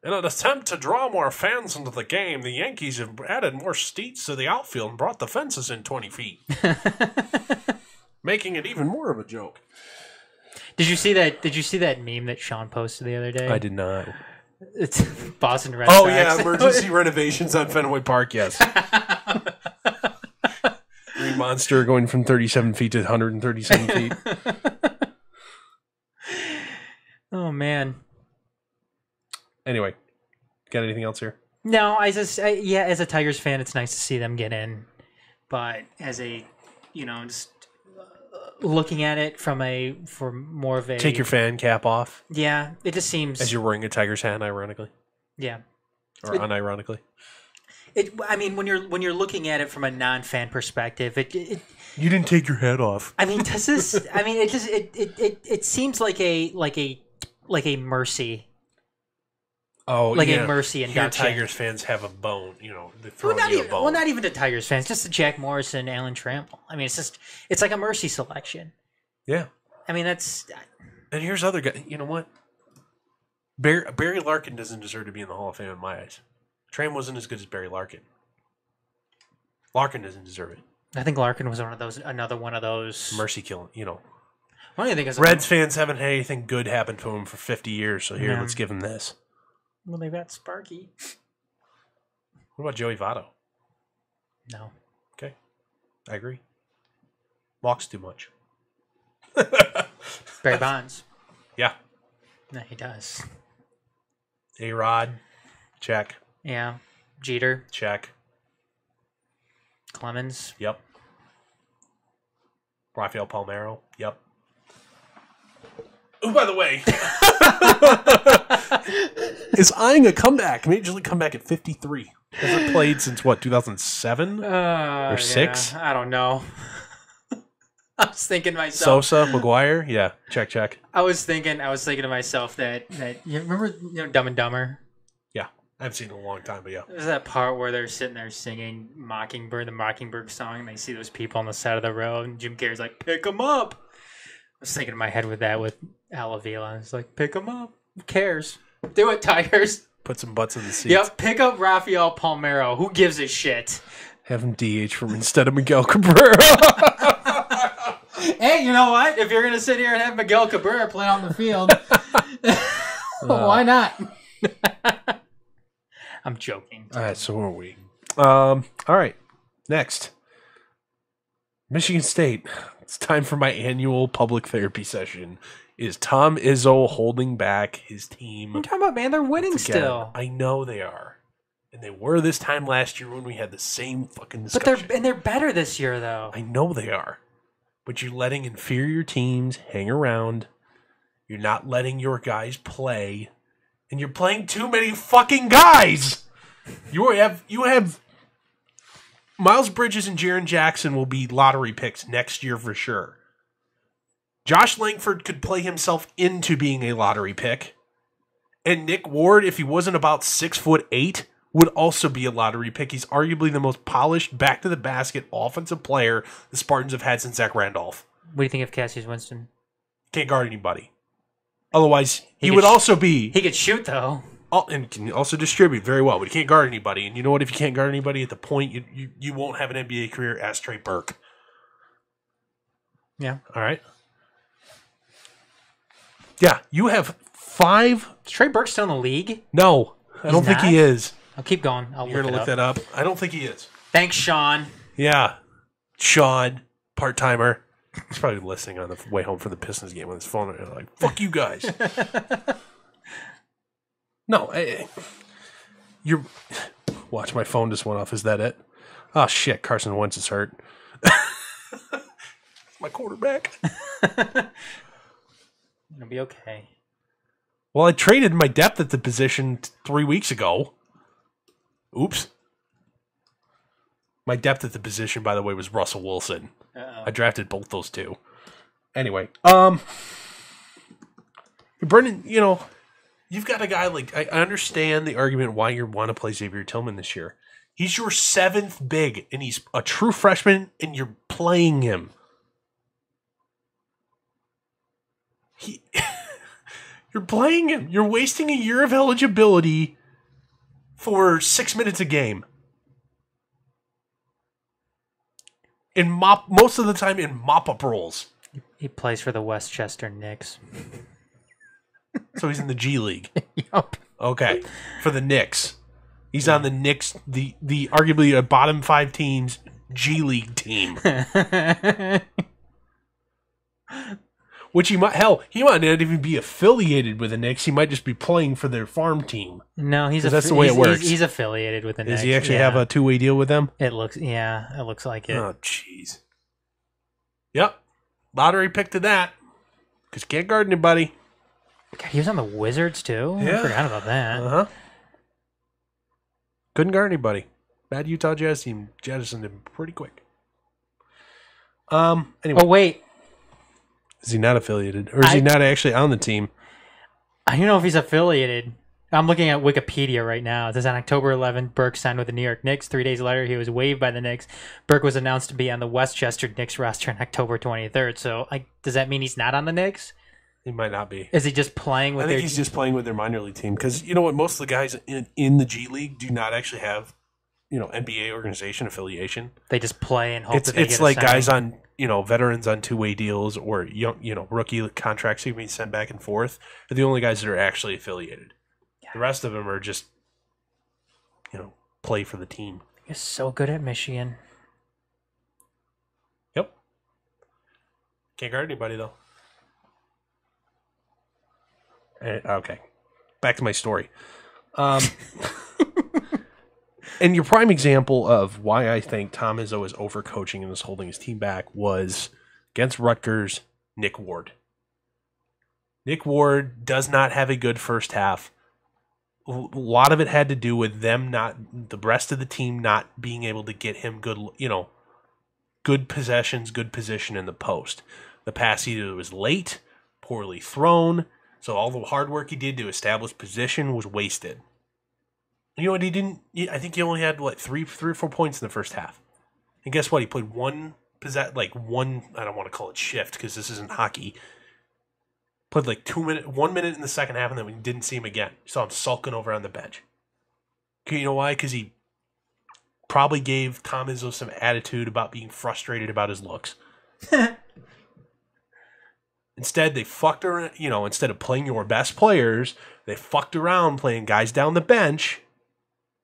A: In an attempt to draw more fans into the game, the Yankees have added more seats to the outfield and brought the fences in 20 feet. Making it even more of a joke.
C: Did you see that? Did you see that meme that Sean posted the other day?
A: I did not.
C: It's Boston Red Sox.
A: Oh, yeah, emergency renovations on Fenway Park, yes. Green Monster going from 37 feet to 137 feet.
C: Oh, man.
A: Anyway, got anything else here?
C: No, as a Tigers fan, it's nice to see them get in. But as a, just looking at it from more of a...
A: Take your fan cap off.
C: Yeah, it just seems...
A: As you're wearing a Tigers hat, ironically.
C: Yeah.
A: Or unironically.
C: I mean, when you're looking at it from a non-fan perspective, it
A: you didn't take your hat off.
C: I mean, does this? I mean, it seems like a mercy.
A: Oh,
C: like
A: yeah.
C: a mercy induction.
A: Tigers fans have a bone, they throw you a bone.
C: Well, not even the Tigers fans, just the Jack Morrison, Alan Trammell. I mean, it's like a mercy selection.
A: Yeah.
C: I mean, that's...
A: And here's other guy. You know what? Barry Larkin doesn't deserve to be in the Hall of Fame in my eyes. Tram wasn't as good as Barry Larkin. Larkin doesn't deserve it.
C: I think Larkin was another one of those...
A: Mercy killing,
C: What do you think?
A: Reds fans haven't had anything good happen to him for 50 years, so here, let's give him this.
C: Well, they've got Sparky.
A: What about Joey Votto?
C: No.
A: Okay. I agree. Walks too much.
C: Barry Bonds.
A: Yeah.
C: No, he does.
A: A-Rod. Check.
C: Yeah. Jeter.
A: Check.
C: Clemens.
A: Yep. Rafael Palmeiro. Yep. Oh, by the way, is eyeing a comeback. Major League comeback at 53. Hasn't played since, 2007? Or 6?
C: Yeah, I don't know. I was thinking to myself.
A: Sosa, McGuire? Yeah, check.
C: I was thinking to myself that you remember Dumb and Dumber?
A: Yeah, I haven't seen it in a long time, but yeah.
C: There's that part where they're sitting there singing the Mockingbird song, and they see those people on the side of the road, and Jim Carrey's like, "Pick them up." I was thinking in my head with Al Avila. It's like, pick them up. Who cares? Do it, Tigers.
A: Put some butts in the seats.
C: Yep, pick up Rafael Palmeiro. Who gives a shit?
A: Have him DH from instead of Miguel Cabrera.
C: Hey, you know what? If you're going to sit here and have Miguel Cabrera play on the field, why not? I'm joking.
A: All right, so are we. All right, next. Michigan State. It's time for my annual public therapy session. Is Tom Izzo holding back his team?
C: What are you talking about, man? They're winning still.
A: I know they are. And they were this time last year when we had the same fucking discussion.
C: But they're better this year, though.
A: I know they are. But you're letting inferior teams hang around. You're not letting your guys play. And you're playing too many fucking guys. You have Miles Bridges and Jaren Jackson will be lottery picks next year for sure. Josh Langford could play himself into being a lottery pick. And Nick Ward, if he wasn't about 6'8", would also be a lottery pick. He's arguably the most polished, back-to-the-basket offensive player the Spartans have had since Zach Randolph.
C: What do you think of Cassius Winston?
A: Can't guard anybody. Otherwise, he would also be...
C: He could shoot, though.
A: And can also distribute very well, but he can't guard anybody. And you know what? If you can't guard anybody at the point, you won't have an NBA career. Ask Trey Burke.
C: Yeah.
A: All right. Yeah, you have 5...
C: Is Trey Burke still in the league?
A: No, I don't think he is.
C: I'll keep going.
A: You're going to look that up? I don't think he is.
C: Thanks, Sean.
A: Yeah. Sean, part-timer. He's probably listening on the way home from the Pistons game on his phone. And like, fuck you guys. No, you're... Watch, my phone just went off. Is that it? Oh, shit. Carson Wentz is hurt. My quarterback.
C: It'll be okay.
A: Well, I traded my depth at the position 3 weeks ago. Oops. My depth at the position, by the way, was Russell Wilson.
C: Uh-oh.
A: I drafted both those two. Anyway, Brendan, you know, you've got a guy like, I understand the argument why you want to play Xavier Tillman this year. He's your 7th big, and he's a true freshman, and you're playing him. You're playing him. You're wasting a year of eligibility for 6 minutes a game. Most of the time in mop-up roles.
C: He plays for the Westchester Knicks.
A: So he's in the G League.
C: Yup.
A: Okay. For the Knicks. He's on the Knicks, the arguably a bottom 5 teams G League team. Which he might not even be affiliated with the Knicks. He might just be playing for their farm team.
C: No,
A: that's the way it works.
C: He's affiliated with the Knicks.
A: Does he actually have a 2-way deal with them?
C: It looks like it.
A: Oh, jeez. Yep. Lottery pick to that. Because can't guard anybody.
C: God, he was on the Wizards, too?
A: Yeah.
C: I forgot about that.
A: Uh-huh. Couldn't guard anybody. Bad Utah Jazz team jettisoned him pretty quick. Anyway.
C: Oh, wait.
A: Is he not affiliated? Or is he not actually on the team?
C: I don't know if he's affiliated. I'm looking at Wikipedia right now. It says on October 11th, Burke signed with the New York Knicks. 3 days later, he was waived by the Knicks. Burke was announced to be on the Westchester Knicks roster on October 23rd. So, does that mean he's not on the Knicks?
A: He might not be.
C: Is he just playing with
A: I think he's just playing with their minor league team. Because you know what? Most of the guys in the G League do not actually have, NBA organization affiliation.
C: They just play and hope that they get
A: It's
C: a
A: like
C: signing.
A: guys on, veterans on 2-way deals or young, rookie contracts who can be sent back and forth. They're the only guys that are actually affiliated. Yeah. The rest of them are just, play for the team.
C: He's so good at Michigan.
A: Yep. Can't guard anybody though. Okay. Back to my story. And your prime example of why I think Tom Izzo is overcoaching and is holding his team back was against Rutgers, Nick Ward. Nick Ward does not have a good first half. A lot of it had to do with the rest of the team not being able to get him good possessions, good position in the post. The pass either was late, poorly thrown, so all the hard work he did to establish position was wasted. You know what? I think he only had, 3 or 4 points in the first half. And guess what? He played one, I don't want to call it shift because this isn't hockey. Played 1 minute in the second half, and then we didn't see him again. You saw him sulking over on the bench. You know why? Because he probably gave Tom Izzo some attitude about being frustrated about his looks. Instead, they fucked around, instead of playing your best players, they fucked around playing guys down the bench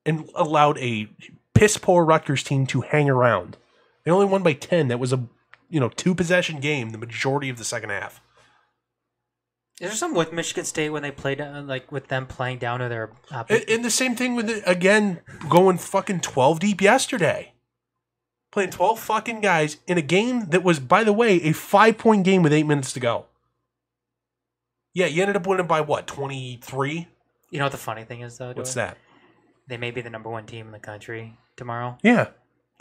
A: and allowed a piss-poor Rutgers team to hang around. They only won by 10. That was a 2-possession game the majority of the second half.
C: Is there something with Michigan State when they played, with them playing down to their...
A: And the same thing with, going fucking 12 deep yesterday. Playing 12 fucking guys in a game that was, by the way, a 5-point game with 8 minutes to go. Yeah, you ended up winning by what, 23?
C: You know what the funny thing is, though?
A: What's that?
C: They may be the number 1 team in the country tomorrow.
A: Yeah.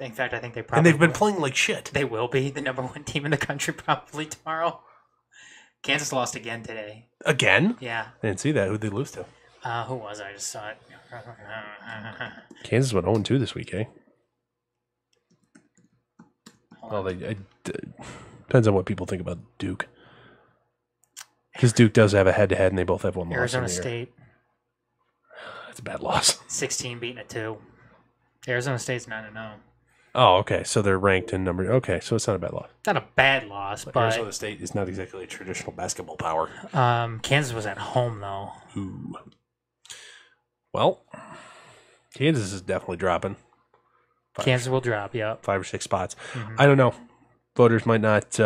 B: In fact, I think they
A: And
B: probably
A: they've been playing like shit.
B: They will be the number 1 team in the country probably tomorrow. Kansas lost again today.
A: Again?
B: Yeah.
A: I didn't see that. Who'd they lose to?
B: Who was it? I just saw it.
A: Kansas went 0-2 this week, eh?
B: Hold
A: Well,
B: on.
A: depends on what people think about Duke. Because Duke does have a head-to-head, and they both have one loss.
B: Arizona
A: in the year.
B: State,
A: That's a bad loss.
B: 16 beating a 2. Arizona State's 9-0.
A: Oh, okay. So they're ranked in number. Okay, so it's not a bad loss.
B: Not a bad loss, but
A: Arizona State is not exactly a traditional basketball power.
B: Kansas was at home though.
A: Ooh. Well, Kansas is definitely dropping.
B: Kansas will drop, yep.
A: 5 or 6 spots.
B: Mhm.
A: I don't know. Voters might not.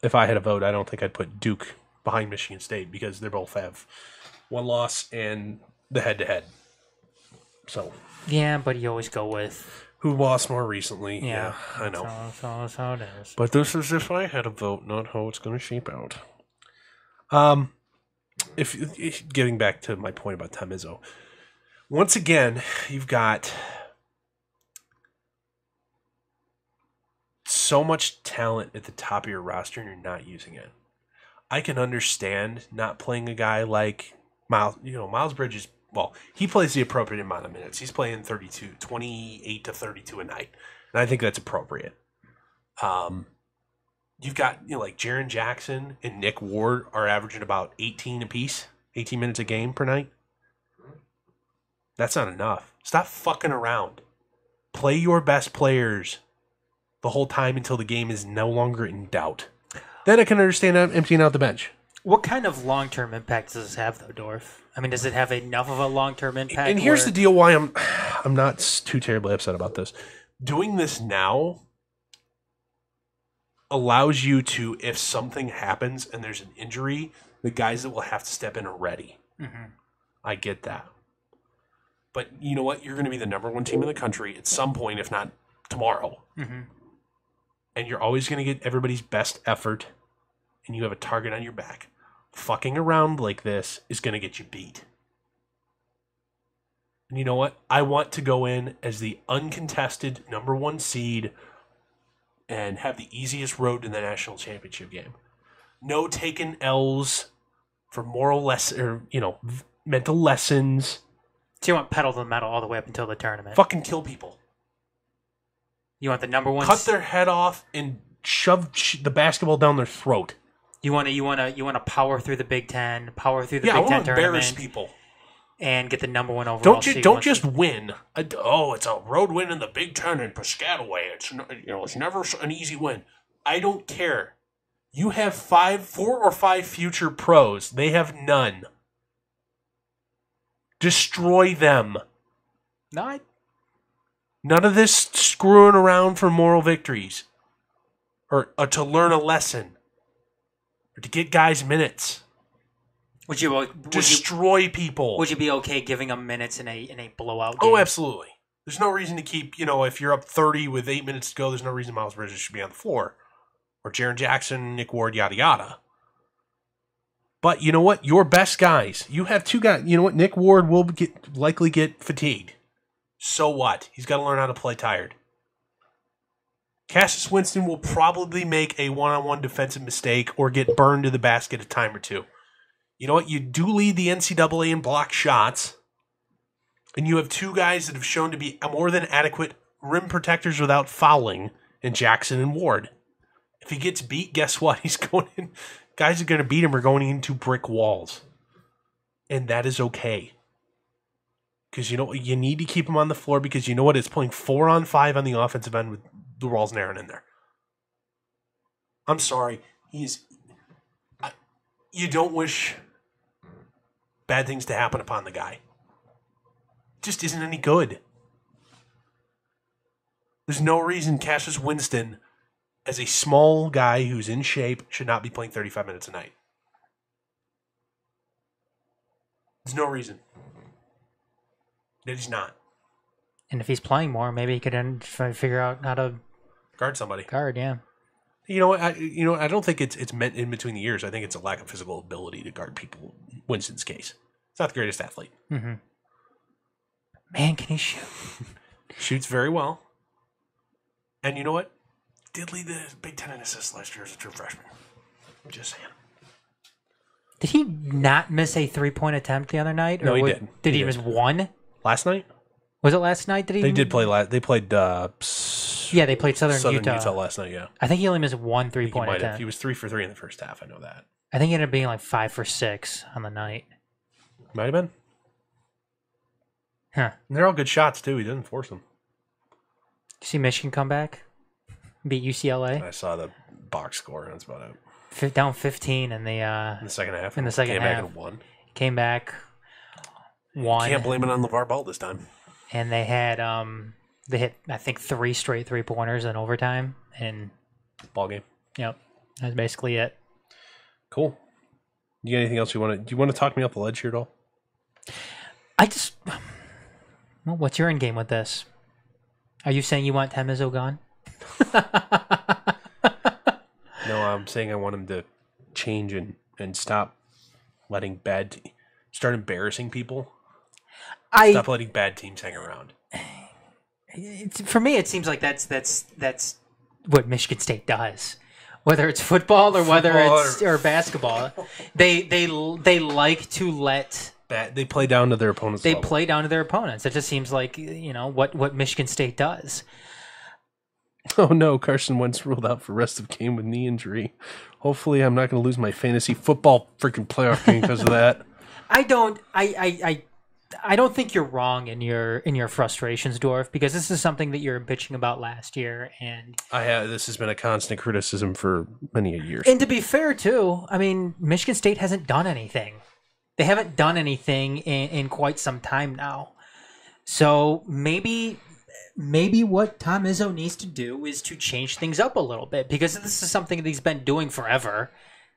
A: If I had a vote, I don't think I'd put Duke behind Michigan State because they both have one loss and the head-to-head. So,
B: Yeah, but you always go with
A: who lost more recently?
B: yeah.
A: I know.
B: That's how it is.
A: But this is if I had a vote, not how it's going to shape out. If getting back to my point about Tom Izzo, once again, you've got so much talent at the top of your roster and you're not using it. I can understand not playing a guy like Miles. Miles Bridges, well, he plays the appropriate amount of minutes. He's playing 28 to 32 a night. And I think that's appropriate. You've got, like Jaren Jackson and Nick Ward are averaging about 18 apiece, 18 minutes a game per night. That's not enough. Stop fucking around. Play your best players the whole time until the game is no longer in doubt. Then I can understand emptying out the bench.
B: What kind of long-term impact does this have, though, Dorf? I mean, does it have enough of a long-term impact?
A: And here's the deal why I'm not too terribly upset about this. Doing this now allows you to, if something happens and there's an injury, the guys that will have to step in are ready.
B: Mm-hmm.
A: I get that. But you know what? You're going to be the number 1 team in the country at some point, if not tomorrow.
B: Mm-hmm.
A: And you're always going to get everybody's best effort, and you have a target on your back. Fucking around like this is going to get you beat. And you know what? I want to go in as the uncontested number 1 seed and have the easiest road to the national championship game. No taking L's for mental lessons.
B: So you want pedal to the metal all the way up until the tournament?
A: Fucking kill people.
B: You want the number 1?
A: Cut their head off and shove the basketball down their throat.
B: You want to power through the Big Ten, power through the Big
A: I
B: Ten
A: want to embarrass
B: tournament,
A: people.
B: and get the number 1 overall.
A: Don't just win. It's a road win in the Big Ten in Piscataway. It's never an easy win. I don't care. You have 4 or 5 future pros. They have none. Destroy them.
B: No,
A: None of this screwing around for moral victories, or to learn a lesson, or to get guys minutes.
B: Would you
A: Destroy people.
B: Would you be okay giving them minutes in a blowout game?
A: Oh, absolutely. There's no reason to keep, if you're up 30 with 8 minutes to go, there's no reason Miles Bridges should be on the floor. Or Jaren Jackson, Nick Ward, yada, yada. But you know what? Your best guys. You have 2 guys. You know what? Nick Ward will likely get fatigued. So what? He's got to learn how to play tired. Cassius Winston will probably make a one-on-one defensive mistake or get burned to the basket a time or 2. You know what? You do lead the NCAA in block shots. And you have 2 guys that have shown to be more than adequate rim protectors without fouling in Jackson and Ward. If he gets beat, guess what? He's going in. Guys are going to beat him are going into brick walls. And that is okay. Because you need to keep him on the floor because you know what? It's playing 4-on-5 on the offensive end with the Rawls and Aaron in there. I'm sorry. You don't wish bad things to happen upon the guy. Just isn't any good. There's no reason Cassius Winston, as a small guy who's in shape, should not be playing 35 minutes a night. There's no reason. That he's not.
B: And if he's playing more, maybe he could figure out how to
A: Guard somebody.
B: Yeah.
A: You know what? I don't think it's meant in between the years. I think it's a lack of physical ability to guard people. Winston's case. He's not the greatest athlete.
B: Mm-hmm. Man, can he shoot?
A: Shoots very well. And you know what? Did lead the Big Ten in assists last year as a true freshman. I'm just saying.
C: Did he not miss a 3-point attempt the other night?
A: No, he did.
C: Did he miss one?
A: Last night?
C: Was it last night that he...
A: They did play They played...
C: yeah, they played Southern Utah
A: last night, yeah.
C: I think he only missed one 3-point attempt.
A: He was 3 for 3 in the first half, I know that.
C: I think he ended up being like 5 for 6 on the night.
A: Might have been.
C: Huh.
A: And they're all good shots, too. He didn't force them.
C: You see Michigan come back? Beat UCLA?
A: I saw the box score, and that's about it.
C: Down 15 in the
A: second half.
C: In the second half.
A: Came back and won.
C: Came back, won.
A: Can't blame it on LeVar Ball this time.
C: And they had they hit, I think, 3 straight 3-pointers in overtime. And
A: ball game.
C: Yep. That's basically it.
A: Cool. You got anything else you want to... Do you want to talk me off the ledge here at all?
C: Well, what's your end game with this? Are you saying you want Tim Izzo gone?
A: No, I'm saying I want him to change and stop letting start embarrassing people. Stop letting bad teams hang around.
C: For me, it seems like that's what Michigan State does. Whether it's football or whether it's basketball, they like to let...
A: They play down to their opponents.
C: They play down to their opponents. It just seems like, what Michigan State does.
A: Oh no, Carson Wentz ruled out for rest of game with knee injury. Hopefully I'm not going to lose my fantasy football freaking playoff game because of that.
C: I don't think you're wrong in your frustrations, Dorf, because this is something that you're bitching about last year, and
A: this has been a constant criticism for many years.
C: And to be fair too, I mean, Michigan State hasn't done anything. They haven't done anything in quite some time now. So maybe what Tom Izzo needs to do is to change things up a little bit, because this is something that he's been doing forever.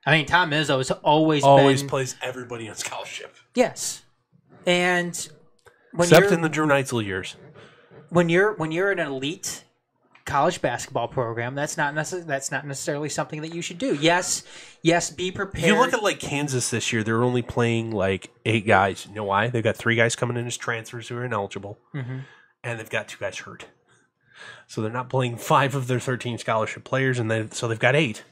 C: I mean, Tom Izzo has always
A: plays everybody on scholarship.
C: Yes, and
A: except in the Drew Neitzel years.
C: When you're an elite college basketball program, that's not necessarily something that you should do. Yes, be prepared.
A: You look at like Kansas this year; they're only playing like 8 guys. You know why? They've got 3 guys coming in as transfers who are ineligible.
C: Mm-hmm.
A: And they've got 2 guys hurt. So they're not playing 5 of their 13 scholarship players, and so they've got 8.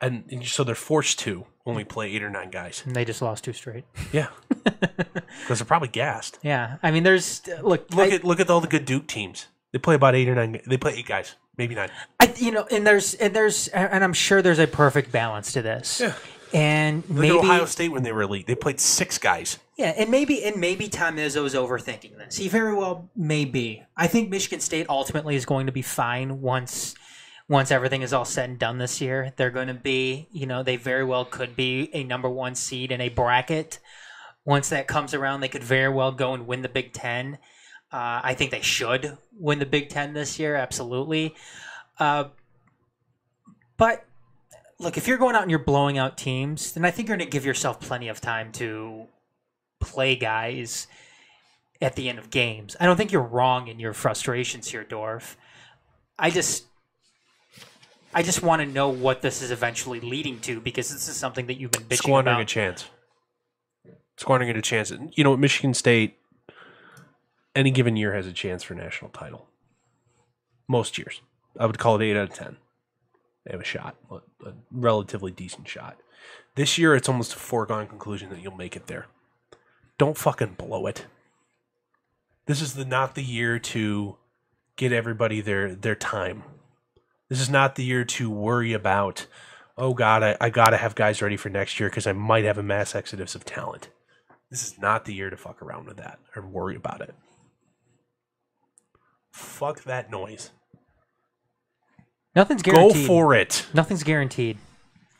A: And so they're forced to only play 8 or 9 guys.
C: And they just lost 2 straight.
A: Yeah. Because they're probably gassed.
C: Yeah. I mean, look
A: at all the good Duke teams. They play about 8 or 9. They play 8 guys, maybe 9.
C: And I'm sure there's a perfect balance to this. Yeah. And maybe
A: Ohio State when they were elite, they played 6 guys.
C: Yeah, and maybe Tom Izzo is overthinking this. He very well may be. I think Michigan State ultimately is going to be fine once everything is all said and done this year. They're going to be, they very well could be a number 1 seed in a bracket. Once that comes around, they could very well go and win the Big Ten. I think they should win the Big Ten this year, absolutely. But look, if you're going out and you're blowing out teams, then I think you're going to give yourself plenty of time to play guys at the end of games. I don't think you're wrong in your frustrations here, Dorf. I just want to know what this is eventually leading to, because this is something that you've been bitching
A: Squandering
C: about.
A: Squandering a chance. You know, Michigan State, any given year, has a chance for a national title. Most years. I would call it 8 out of 10. They have a shot, a relatively decent shot. This year, it's almost a foregone conclusion that you'll make it there. Don't fucking blow it. This is not the year to get everybody their time. This is not the year to worry about, oh God, I got to have guys ready for next year because I might have a mass exodus of talent. This is not the year to fuck around with that or worry about it. Fuck that noise.
C: Nothing's guaranteed.
A: Go for it.
C: Nothing's guaranteed.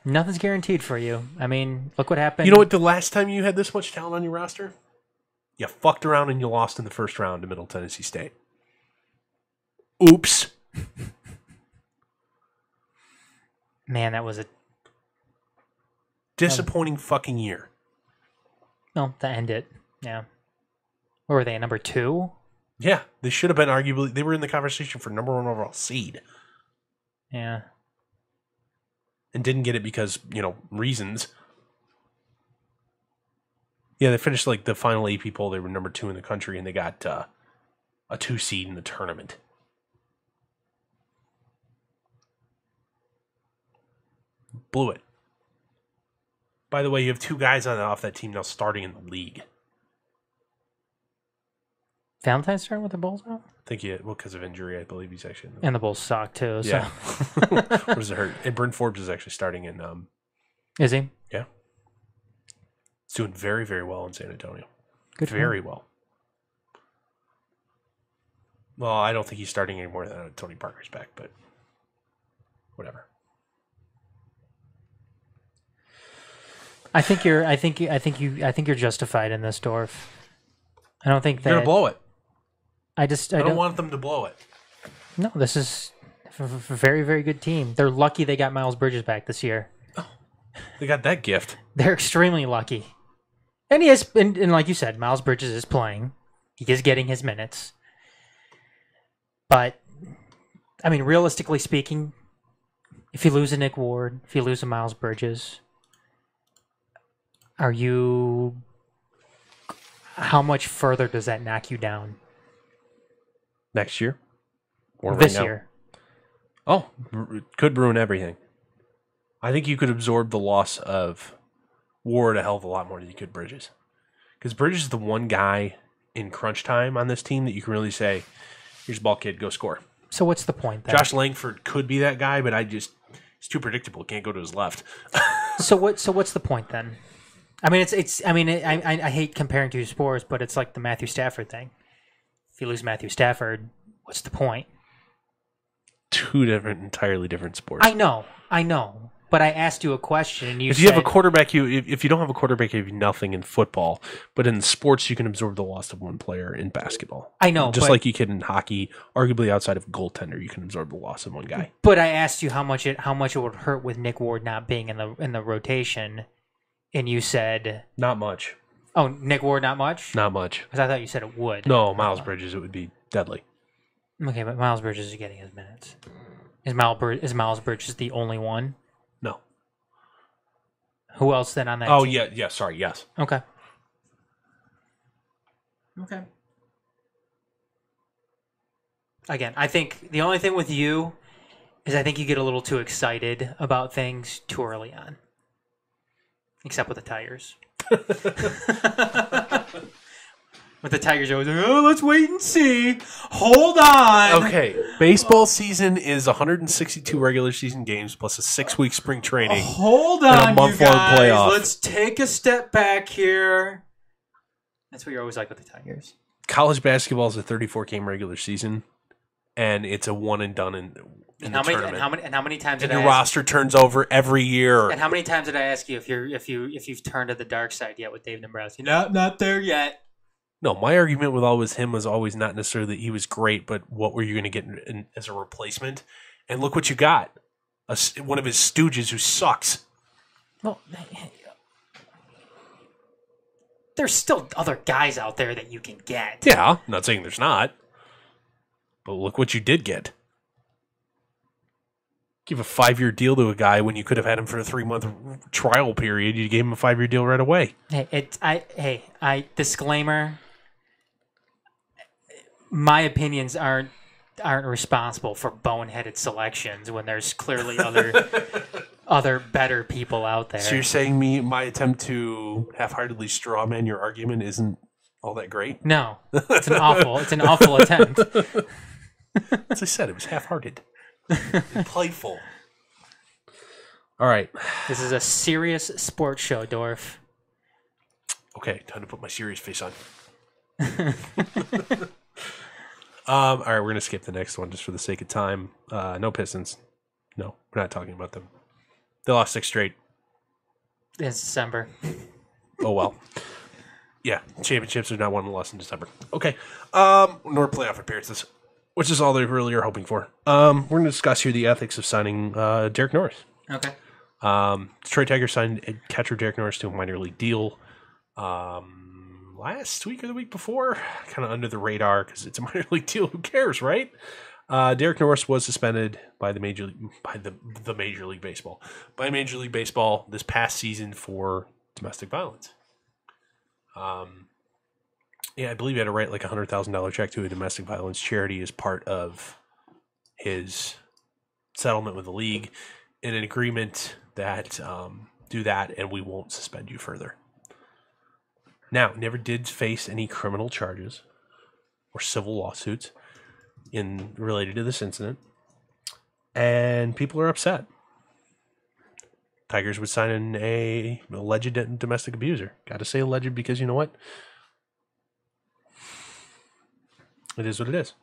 C: Nothing's guaranteed for you. I mean, look what happened.
A: You know what? The last time you had this much talent on your roster, you fucked around and you lost in the first round to Middle Tennessee State. Oops.
C: Man, that was a
A: disappointing fucking year.
C: No, that ended. Yeah. Where were they? Number 2?
A: Yeah, they should have been arguably. They were in the conversation for number 1 overall seed.
C: Yeah.
A: And didn't get it because, reasons. Yeah, they finished like the final AP poll. They were number 2 in the country, and they got a 2 seed in the tournament. Blew it. By the way, you have 2 guys off that team now starting in the league.
C: Valentine's starting with the Bulls now?
A: I think because of injury, I believe he's actually in the
C: And the Bulls suck, too. So.
A: Yeah. Or does it hurt? And Bryn Forbes is actually starting in...
C: Is he?
A: Yeah. He's doing very, very well in San Antonio.
C: Good for
A: Very
C: him.
A: well. Well, I don't think he's starting any more than Tony Parker's back, but whatever.
C: I think you're justified in this, Dorf. I don't think that
A: They're gonna blow it.
C: I
A: don't want them to blow it.
C: No, this is a very, very good team. They're lucky they got Miles Bridges back this year.
A: Oh, they got that gift.
C: They're extremely lucky. And he is, and like you said, Miles Bridges is playing. He is getting his minutes. But, I mean, realistically speaking, if you lose a Nick Ward, if you lose a Miles Bridges, how much further does that knock you down?
A: Next year? Or
C: This
A: right now?
C: year.
A: Oh, it could ruin everything. I think you could absorb the loss of Ward a hell of a lot more than you could Bridges. Because Bridges is the one guy in crunch time on this team that you can really say, here's the ball, kid, go score.
C: So what's the point then?
A: Josh Langford could be that guy, but he's too predictable. Can't go to his left.
C: So what's the point then? I mean, I hate comparing two sports, but it's like the Matthew Stafford thing. If you lose Matthew Stafford, what's the point?
A: 2 entirely different sports.
C: I know. But I asked you a question, and
A: if you have a quarterback, if you don't have a quarterback, you have nothing in football. But in sports, you can absorb the loss of one player in basketball.
C: I know,
A: just like you can in hockey. Arguably, outside of goaltender, you can absorb the loss of one guy.
C: But I asked you how much it would hurt with Nick Ward not being in the rotation, and you said
A: Not much.
C: Oh, Nick Ward, not much.
A: Not much.
C: Because I thought you said it would.
A: No, Miles Bridges, it would be deadly.
C: Okay, but Miles Bridges is getting his minutes. Is Miles Bridges the only one?
A: No.
C: Who else then on that
A: Oh,
C: team?
A: yeah, sorry, yes.
C: Okay. Again, I think the only thing with you is I think you get a little too excited about things too early on. Except with the Tigers. With the Tigers, always like, oh, let's wait and see. Hold on.
A: Okay, baseball season is 162 regular season games plus a 6-week spring training.
B: Hold
A: and
B: on,
A: a month-long
B: you guys.
A: playoff.
B: Let's take a step back here.
C: That's what you're always like with the Tigers.
A: College basketball is a 34-game regular season, and it's a one and done in the tournament.
C: And how many times
A: And
C: did
A: your
C: I ask,
A: roster turns over every year.
C: and how many times did I ask you if you've turned to the dark side yet with Dave Dombrowski? No, not there yet.
A: No, my argument with him was always not necessarily that he was great, but what were you going to get as a replacement? And look what you got. One of his stooges who sucks.
C: Well, there's still other guys out there that you can get.
A: Yeah, I'm not saying there's not. But look what you did get. Give a 5-year deal to a guy when you could have had him for a 3-month trial period. You gave him a 5-year deal right away.
C: I disclaimer. My opinions aren't responsible for boneheaded selections when there's clearly other better people out there.
A: So you're saying my attempt to half-heartedly strawman your argument isn't all that great?
C: No, it's an awful attempt.
A: As I said, it was half-hearted and playful. All right.
C: This is a serious sports show, Dorf.
A: Okay, time to put my serious face on. All right, we're going to skip the next one just for the sake of time. No Pistons. No, we're not talking about them. They lost 6 straight.
C: It's December.
A: Oh, well. Yeah, championships are not won and lost in December. Okay, nor playoff appearances, which is all they really are hoping for. We're going to discuss here the ethics of signing Derek Norris.
C: Okay.
A: Detroit Tigers signed catcher Derek Norris to a minor league deal last week or the week before, kind of under the radar because it's a minor league deal. Who cares, right? Derek Norris was suspended by the Major League Baseball this past season for domestic violence. I believe he had to write like $100,000 check to a domestic violence charity as part of his settlement with the league. in an agreement that do that, and we won't suspend you further. Now, never did face any criminal charges or civil lawsuits related to this incident, and people are upset. Tigers would sign in a alleged domestic abuser. Got to say alleged because you know what? It is what it is.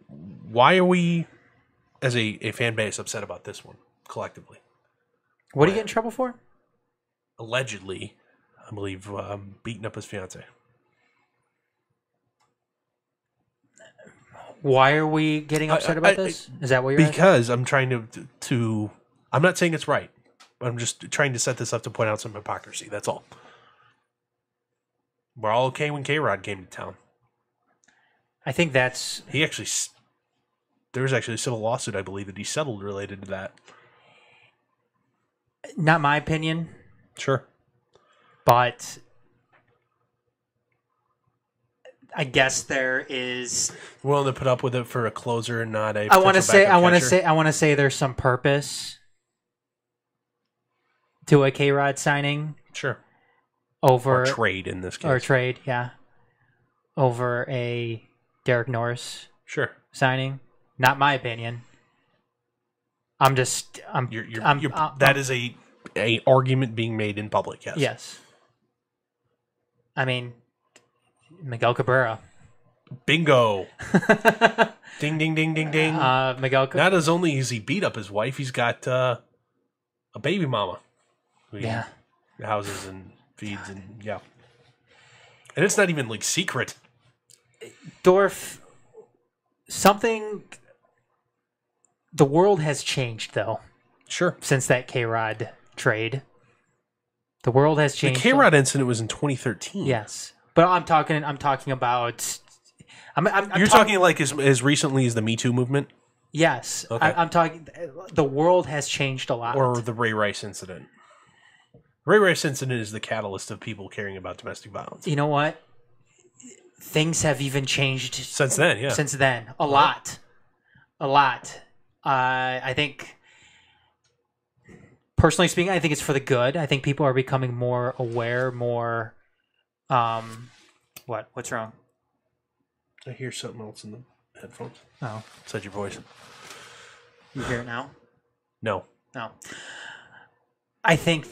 A: Why are we, as a fan base, upset about this one collectively?
C: What do you get in trouble for?
A: Allegedly, I believe, beating up his fiance.
C: Why are we getting upset about this? Is that what you're asking?
A: Because I'm trying to I'm not saying it's right. I'm just trying to set this up to point out some hypocrisy. That's all. We're all okay when K-Rod came to town.
C: I think that's...
A: There was actually a civil lawsuit, I believe, that he settled related to that.
C: Not my opinion.
A: Sure.
C: But I guess there is...
A: Willing to put up with it for a closer and not a...
C: I want to say there's some purpose to a K-Rod signing.
A: Sure.
C: Over...
A: Or trade in this case.
C: Or trade, yeah. Over a Derek Norris signing. Not my opinion. That is a argument being made in public, yes. Yes. I mean, Miguel Cabrera.
A: Bingo. Ding, ding, ding, ding, ding.
C: Miguel Cabrera.
A: Not as only has he beat up his wife, he's got a baby mama. Who he houses and feeds and, yeah. And it's not even, like, secret.
C: Dorf, the world has changed, though.
A: Sure.
C: Since that K-Rod trade. The world has changed.
A: The K-Rod incident was in 2013.
C: Yes. But I'm talking about...
A: You're talking like as recently as the Me Too movement?
C: Yes.
A: Okay.
C: I'm talking... The world has changed a lot.
A: Or the Ray Rice incident. Ray Rice incident is the catalyst of people caring about domestic violence.
C: You know what? Things have even changed...
A: Since then, yeah.
C: Since then. A lot. I think... Personally speaking, I think it's for the good. I think people are becoming more aware, more... What's wrong?
A: I hear something else in the headphones.
C: Oh.
A: Inside your voice.
C: You hear it now?
A: No.
C: I think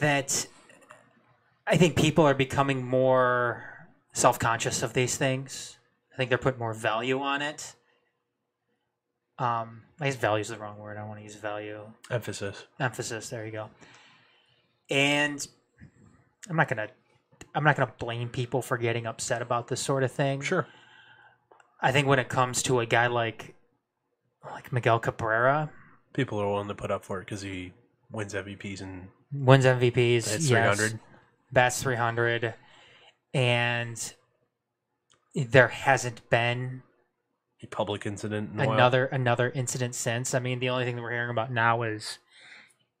C: people are becoming more self-conscious of these things. I think they're putting more value on it. I guess value is the wrong word. I don't want to use value.
A: Emphasis. There
C: you go. And I'm not gonna blame people for getting upset about this sort of thing.
A: Sure.
C: I think when it comes to a guy like Miguel Cabrera,
A: people are willing to put up for it because he wins MVPs and
C: hits
A: 300,
C: bats 300, and there hasn't been
A: a public incident in
C: another incident since. I mean, the only thing that we're hearing about now is,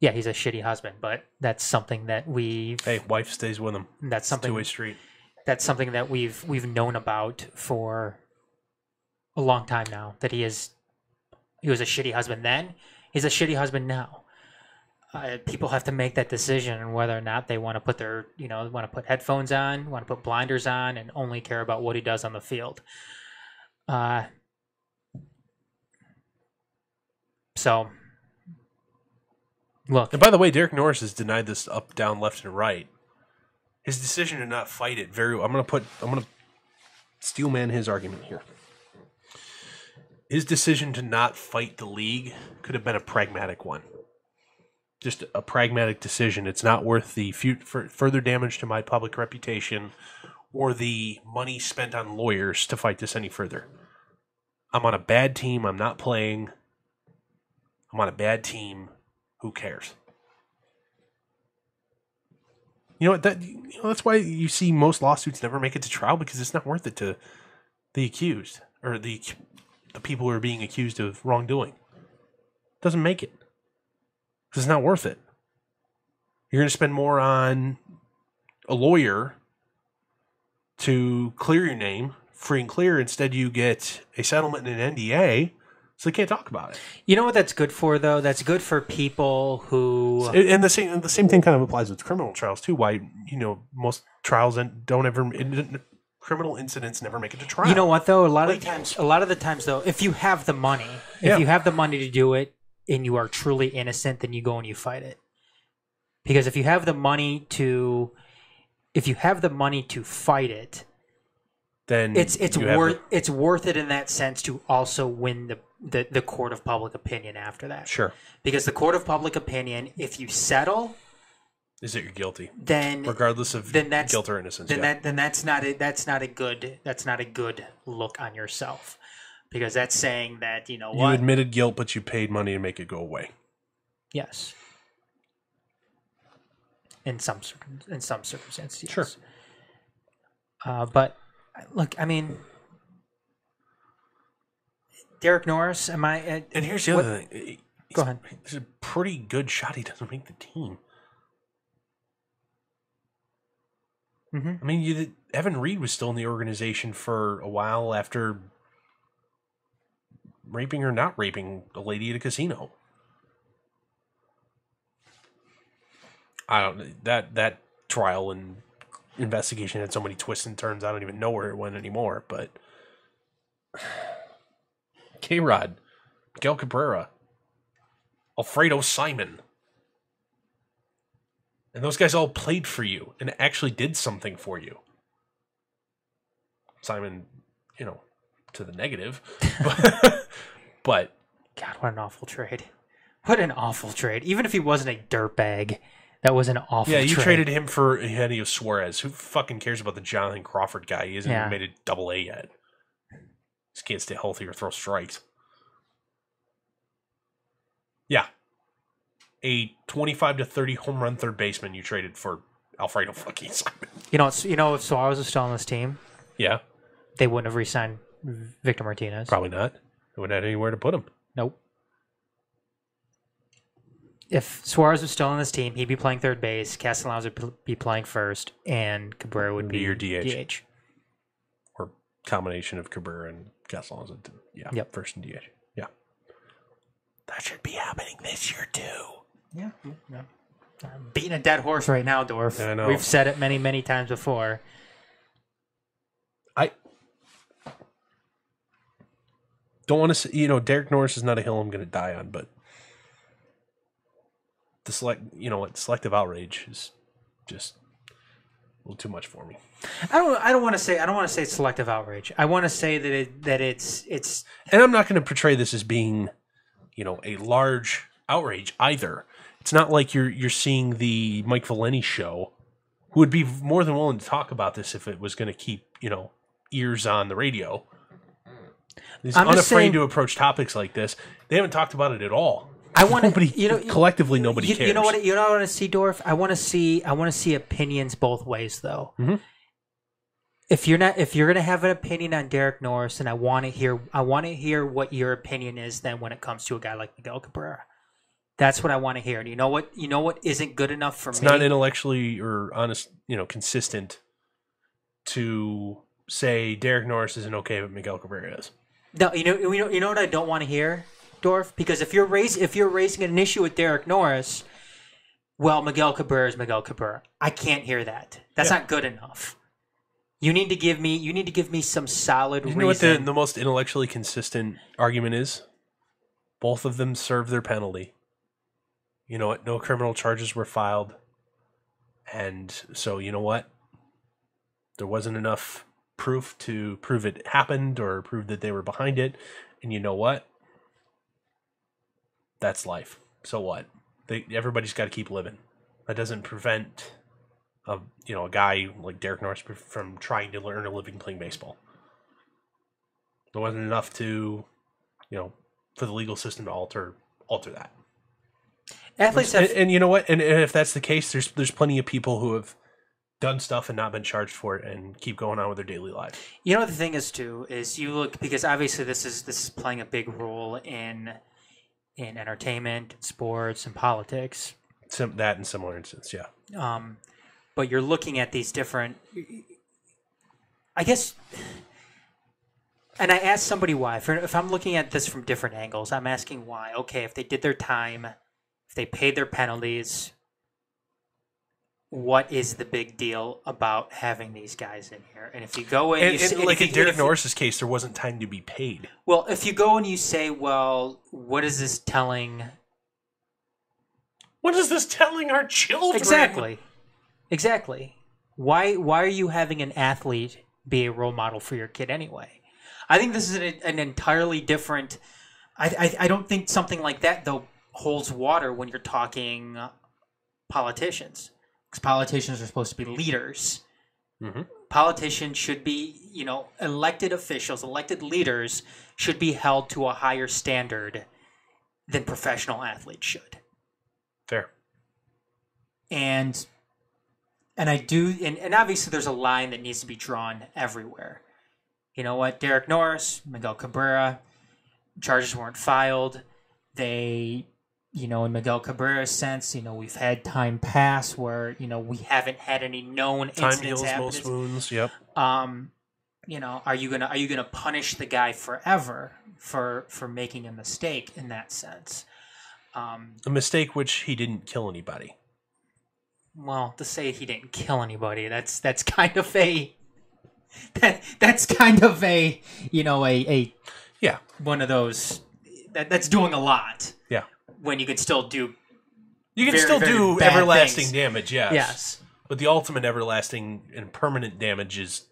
C: he's a shitty husband, but that's something that
A: wife stays with him.
C: That's something
A: two-way street.
C: That's something that we've known about for a long time now. That he was a shitty husband then. He's a shitty husband now. People have to make that decision on whether or not they want to put want to put headphones on, want to put blinders on, and only care about what he does on the field. So, look.
A: And by the way, Derek Norris has denied this up, down, left, and right. His decision to not fight it I'm going to steelman his argument here. His decision to not fight the league could have been a pragmatic one. Just a pragmatic decision. It's not worth the further damage to my public reputation or the money spent on lawyers to fight this any further. I'm on a bad team. I'm not playing. I'm on a bad team. Who cares? You know what? That's why you see most lawsuits never make it to trial, because it's not worth it to the accused or the people who are being accused of wrongdoing. Doesn't make it. Because it's not worth it. You're going to spend more on a lawyer to clear your name, free and clear. Instead, you get a settlement and an NDA so they can't talk about it.
C: You know what that's good for, though? That's good for people who...
A: And the same thing kind of applies with criminal trials, too. Why, most trials don't ever... criminal incidents never make it to trial.
C: You know what, though? A lot of the times, though, if you have the money, if you have the money to do it and you are truly innocent, then you go and you fight it. Because if you have the money to fight it,
A: then
C: it's worth it in that sense to also win the court of public opinion after that.
A: Sure.
C: Because the court of public opinion, if you settle,
A: is that you're guilty?
C: Then
A: regardless of guilt or innocence.
C: Then that's not a good look on yourself. Because that's saying that, you know what?
A: You admitted guilt, but you paid money to make it go away.
C: Yes. In some circumstances, yes.
A: Sure.
C: But look, I mean, Derek Norris. And
A: here's the other thing.
C: Go ahead.
A: There's a pretty good shot he doesn't make the team.
C: Mm-hmm.
A: I mean, Evan Reed was still in the organization for a while after raping or not raping a lady at a casino. That trial and investigation had so many twists and turns. I don't even know where it went anymore. But K-Rod, Miguel Cabrera, Alfredo Simon, and those guys all played for you and actually did something for you. Simon, to the negative, but
C: God, what an awful trade! What an awful trade! Even if he wasn't a dirtbag. That was an awful trade.
A: Yeah, you traded him for Eugenio Suarez. Who fucking cares about the Jonathan Crawford guy? He hasn't even made it AA yet. Just can't stay healthy or throw strikes. Yeah. A 25 to 30 home run third baseman you traded for Alfredo fucking Simon.
C: If Suarez was still on this team,
A: yeah,
C: they wouldn't have re-signed Victor Martinez.
A: Probably not. They wouldn't have anywhere to put him.
C: Nope. If Suarez was still on this team, he'd be playing third base, Castellanos would be playing first, and Cabrera would be
A: your DH.
C: DH.
A: Or combination of Cabrera and Castellanos. Yeah, first and DH. Yeah. That should be happening this year, too.
C: Yeah. I'm beating a dead horse right now, Dorf.
A: I know.
C: We've said it many, many times before.
A: I don't want to say, Derek Norris is not a hill I'm going to die on, but selective outrage is just a little too much for me.
C: I don't want to say it's selective outrage. I want to say that it's.
A: And I'm not going to portray this as being, a large outrage either. It's not like you're seeing the Mike Valeni show, who would be more than willing to talk about this if it was going to keep ears on the radio. He's unafraid to approach topics like this. They haven't talked about it at all.
C: I want to,
A: collectively, nobody cares.
C: You know what I want to see, Dorf? I want to see opinions both ways, though.
A: Mm-hmm.
C: If you're going to have an opinion on Derek Norris, then I want to hear what your opinion is. Then when it comes to a guy like Miguel Cabrera, that's what I want to hear. And you know what isn't good enough for me.
A: It's not intellectually or honest, consistent to say Derek Norris isn't okay, but Miguel Cabrera is.
C: No, you know what I don't want to hear, Dorf, because if you're raising an issue with Derek Norris, well, Miguel Cabrera is Miguel Cabrera. I can't hear that. That's not good enough. You need to give me some solid reason.
A: You know what the most intellectually consistent argument is? Both of them served their penalty. You know what? No criminal charges were filed. And so, you know what? There wasn't enough proof to prove it happened or prove that they were behind it. And you know what? That's life. So what? Everybody's got to keep living. That doesn't prevent a guy like Derek Norris from trying to earn a living playing baseball. There wasn't enough to, for the legal system to alter that.
C: Athletes have,
A: and you know what? And if that's the case, there's plenty of people who have done stuff and not been charged for it and keep going on with their daily lives.
C: You know what the thing is too is you look, because obviously this is playing a big role in entertainment, sports, and politics.
A: That in similar instances, yeah.
C: But you're looking at these different. I guess And I asked somebody why. If I'm looking at this from different angles, I'm asking why. Okay, if they did their time, if they paid their penalties, what is the big deal about having these guys in here? And if you go in,
A: like in Derek Norris's case, there wasn't time to be paid.
C: Well, if you go and you say, well, what is this telling?
A: What is this telling our children?
C: Exactly. Why are you having an athlete be a role model for your kid anyway? I think this is an entirely different. I don't think something like that though holds water when you're talking politicians. Because politicians are supposed to be leaders.
A: Mm-hmm.
C: Politicians should be, elected officials, elected leaders should be held to a higher standard than professional athletes should.
A: Fair.
C: And I do, and obviously there's a line that needs to be drawn everywhere. You know what? Derek Norris, Miguel Cabrera, charges weren't filed. They, in Miguel Cabrera's sense, we've had time pass where, we haven't had any known incidents happen.
A: Time heals most wounds, yep.
C: Are you gonna punish the guy forever for making a mistake in that sense?
A: A mistake which he didn't kill anybody.
C: Well, to say he didn't kill anybody, that's kind of a that's kind of a
A: yeah,
C: one of those that's doing a lot.
A: Yeah,
C: when you can still do
A: do everlasting
C: things.
A: Damage. Yes, but the ultimate everlasting and permanent damage is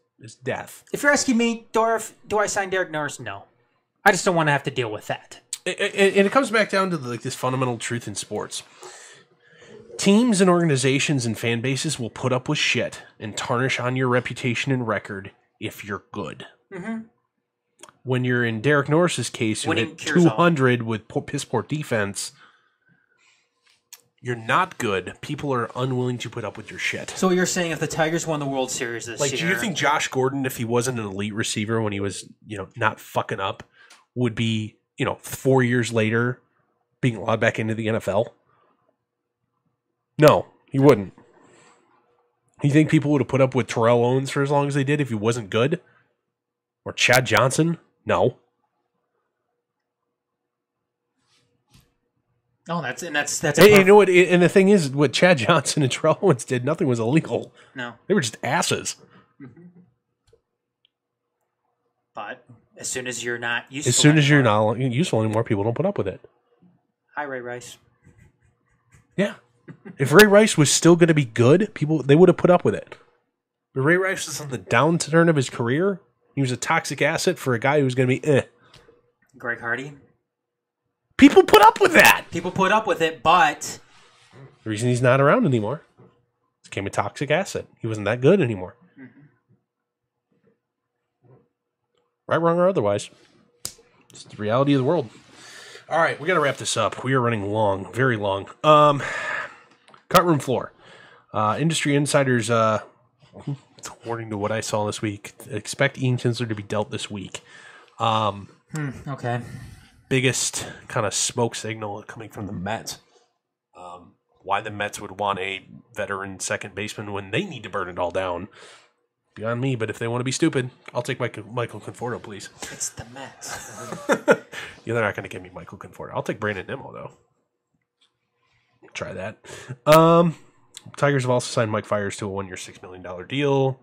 A: death.
C: If you're asking me, Dorf, do I sign Derek Norris? No, I just don't want to have to deal with that.
A: And it comes back down to this fundamental truth in sports. Teams and organizations and fan bases will put up with shit and tarnish on your reputation and record if you're good.
C: Mm-hmm.
A: When you're in Derek Norris's case, who hit 200 with piss poor defense, you're not good. People are unwilling to put up with your shit.
C: So you're saying if the Tigers won the World Series this year...
A: do you think Josh Gordon, if he wasn't an elite receiver when he was, not fucking up, would be, 4 years later being allowed back into the NFL? No, he wouldn't. You think people would have put up with Terrell Owens for as long as they did if he wasn't good? Or Chad Johnson? No.
C: Oh, that's
A: and you know what? And the thing is, what Chad Johnson and Terrell Owens did, nothing was illegal.
C: No,
A: they were just asses.
C: Mm-hmm. But as soon as you're not useful,
A: anymore, people don't put up with it.
C: Hi, Ray Rice.
A: Yeah. If Ray Rice was still going to be good, they would have put up with it. But Ray Rice was on the downturn of his career. He was a toxic asset for a guy who was going to be
C: Greg Hardy.
A: People put up with that.
C: People put up with it, but
A: the reason he's not around anymore, he became a toxic asset. He wasn't that good anymore. Mm-hmm. Right, wrong, or otherwise. It's the reality of the world. All right, we got to wrap this up. We are running long, very long. Cut room floor. Industry insiders, according to what I saw this week, expect Ian Kinsler to be dealt this week.
C: Okay.
A: Biggest kind of smoke signal coming from the Mets. Why the Mets would want a veteran second baseman when they need to burn it all down. Beyond me, but if they want to be stupid, I'll take Michael Conforto, please.
C: It's the Mets.
A: Yeah, they're not going to give me Michael Conforto. I'll take Brandon Nimmo, though. Try that. Tigers have also signed Mike Fiers to a 1-year, $6 million deal.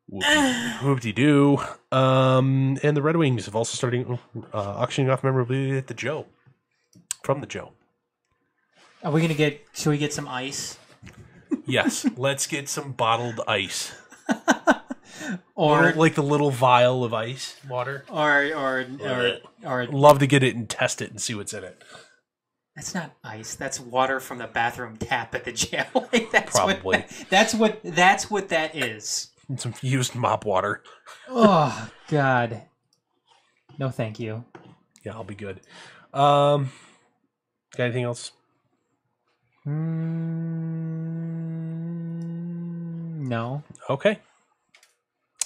A: Whoop-de-doo. And the Red Wings have also started auctioning off memorabilia at the Joe. From the Joe.
B: Are we going to should we get some ice?
A: Yes, let's get some bottled ice.
B: Or
A: like the little vial of ice water.
B: Or
A: love to get it and test it and see what's in it.
B: That's not ice. That's water from the bathroom tap at the jail.
A: Probably.
B: That's what that is.
A: And some used mop water.
B: Oh God. No, thank you.
A: Yeah, I'll be good. Got anything else?
B: No.
A: Okay.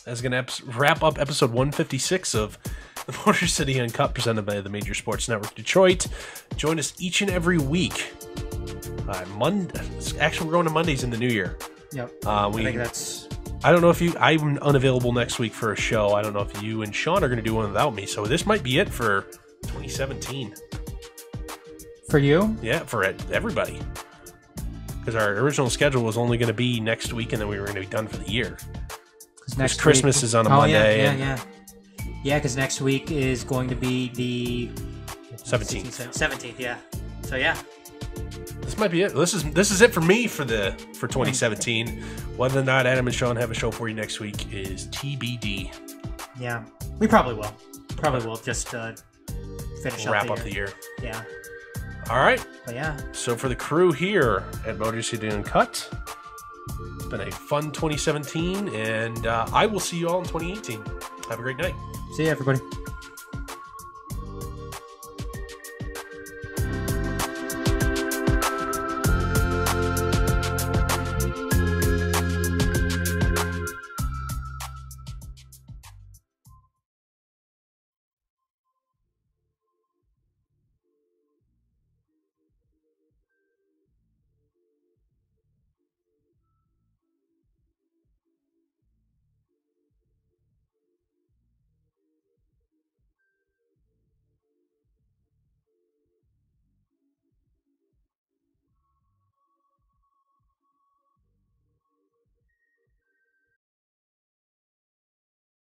A: That's going to wrap up episode 156 of the Motor City Uncut, presented by the Major Sports Network Detroit. Join us each and every week. Actually, we're going to Mondays in the new year.
B: Yep. I think that's
A: I don't know if I'm unavailable next week for a show. I don't know if you and Sean are going to do one without me. So this might be it for 2017.
C: For you?
A: Yeah, for everybody. Because our original schedule was only going to be next week, and then we were going to be done for the year. Because Christmas is on a Monday.
B: Yeah, because next week is going to be the
A: 17th.
B: 17th, yeah. So yeah.
A: This might be it. This is it for me for 2017. Whether or not Adam and Sean have a show for you next week is TBD.
B: Yeah, we probably will. Probably will just finish
A: wrap up the year.
B: Yeah.
A: All right.
B: But yeah.
A: So for the crew here at Motor City Uncut, it's been a fun 2017, and I will see you all in 2018. Have a great night.
B: See you, everybody.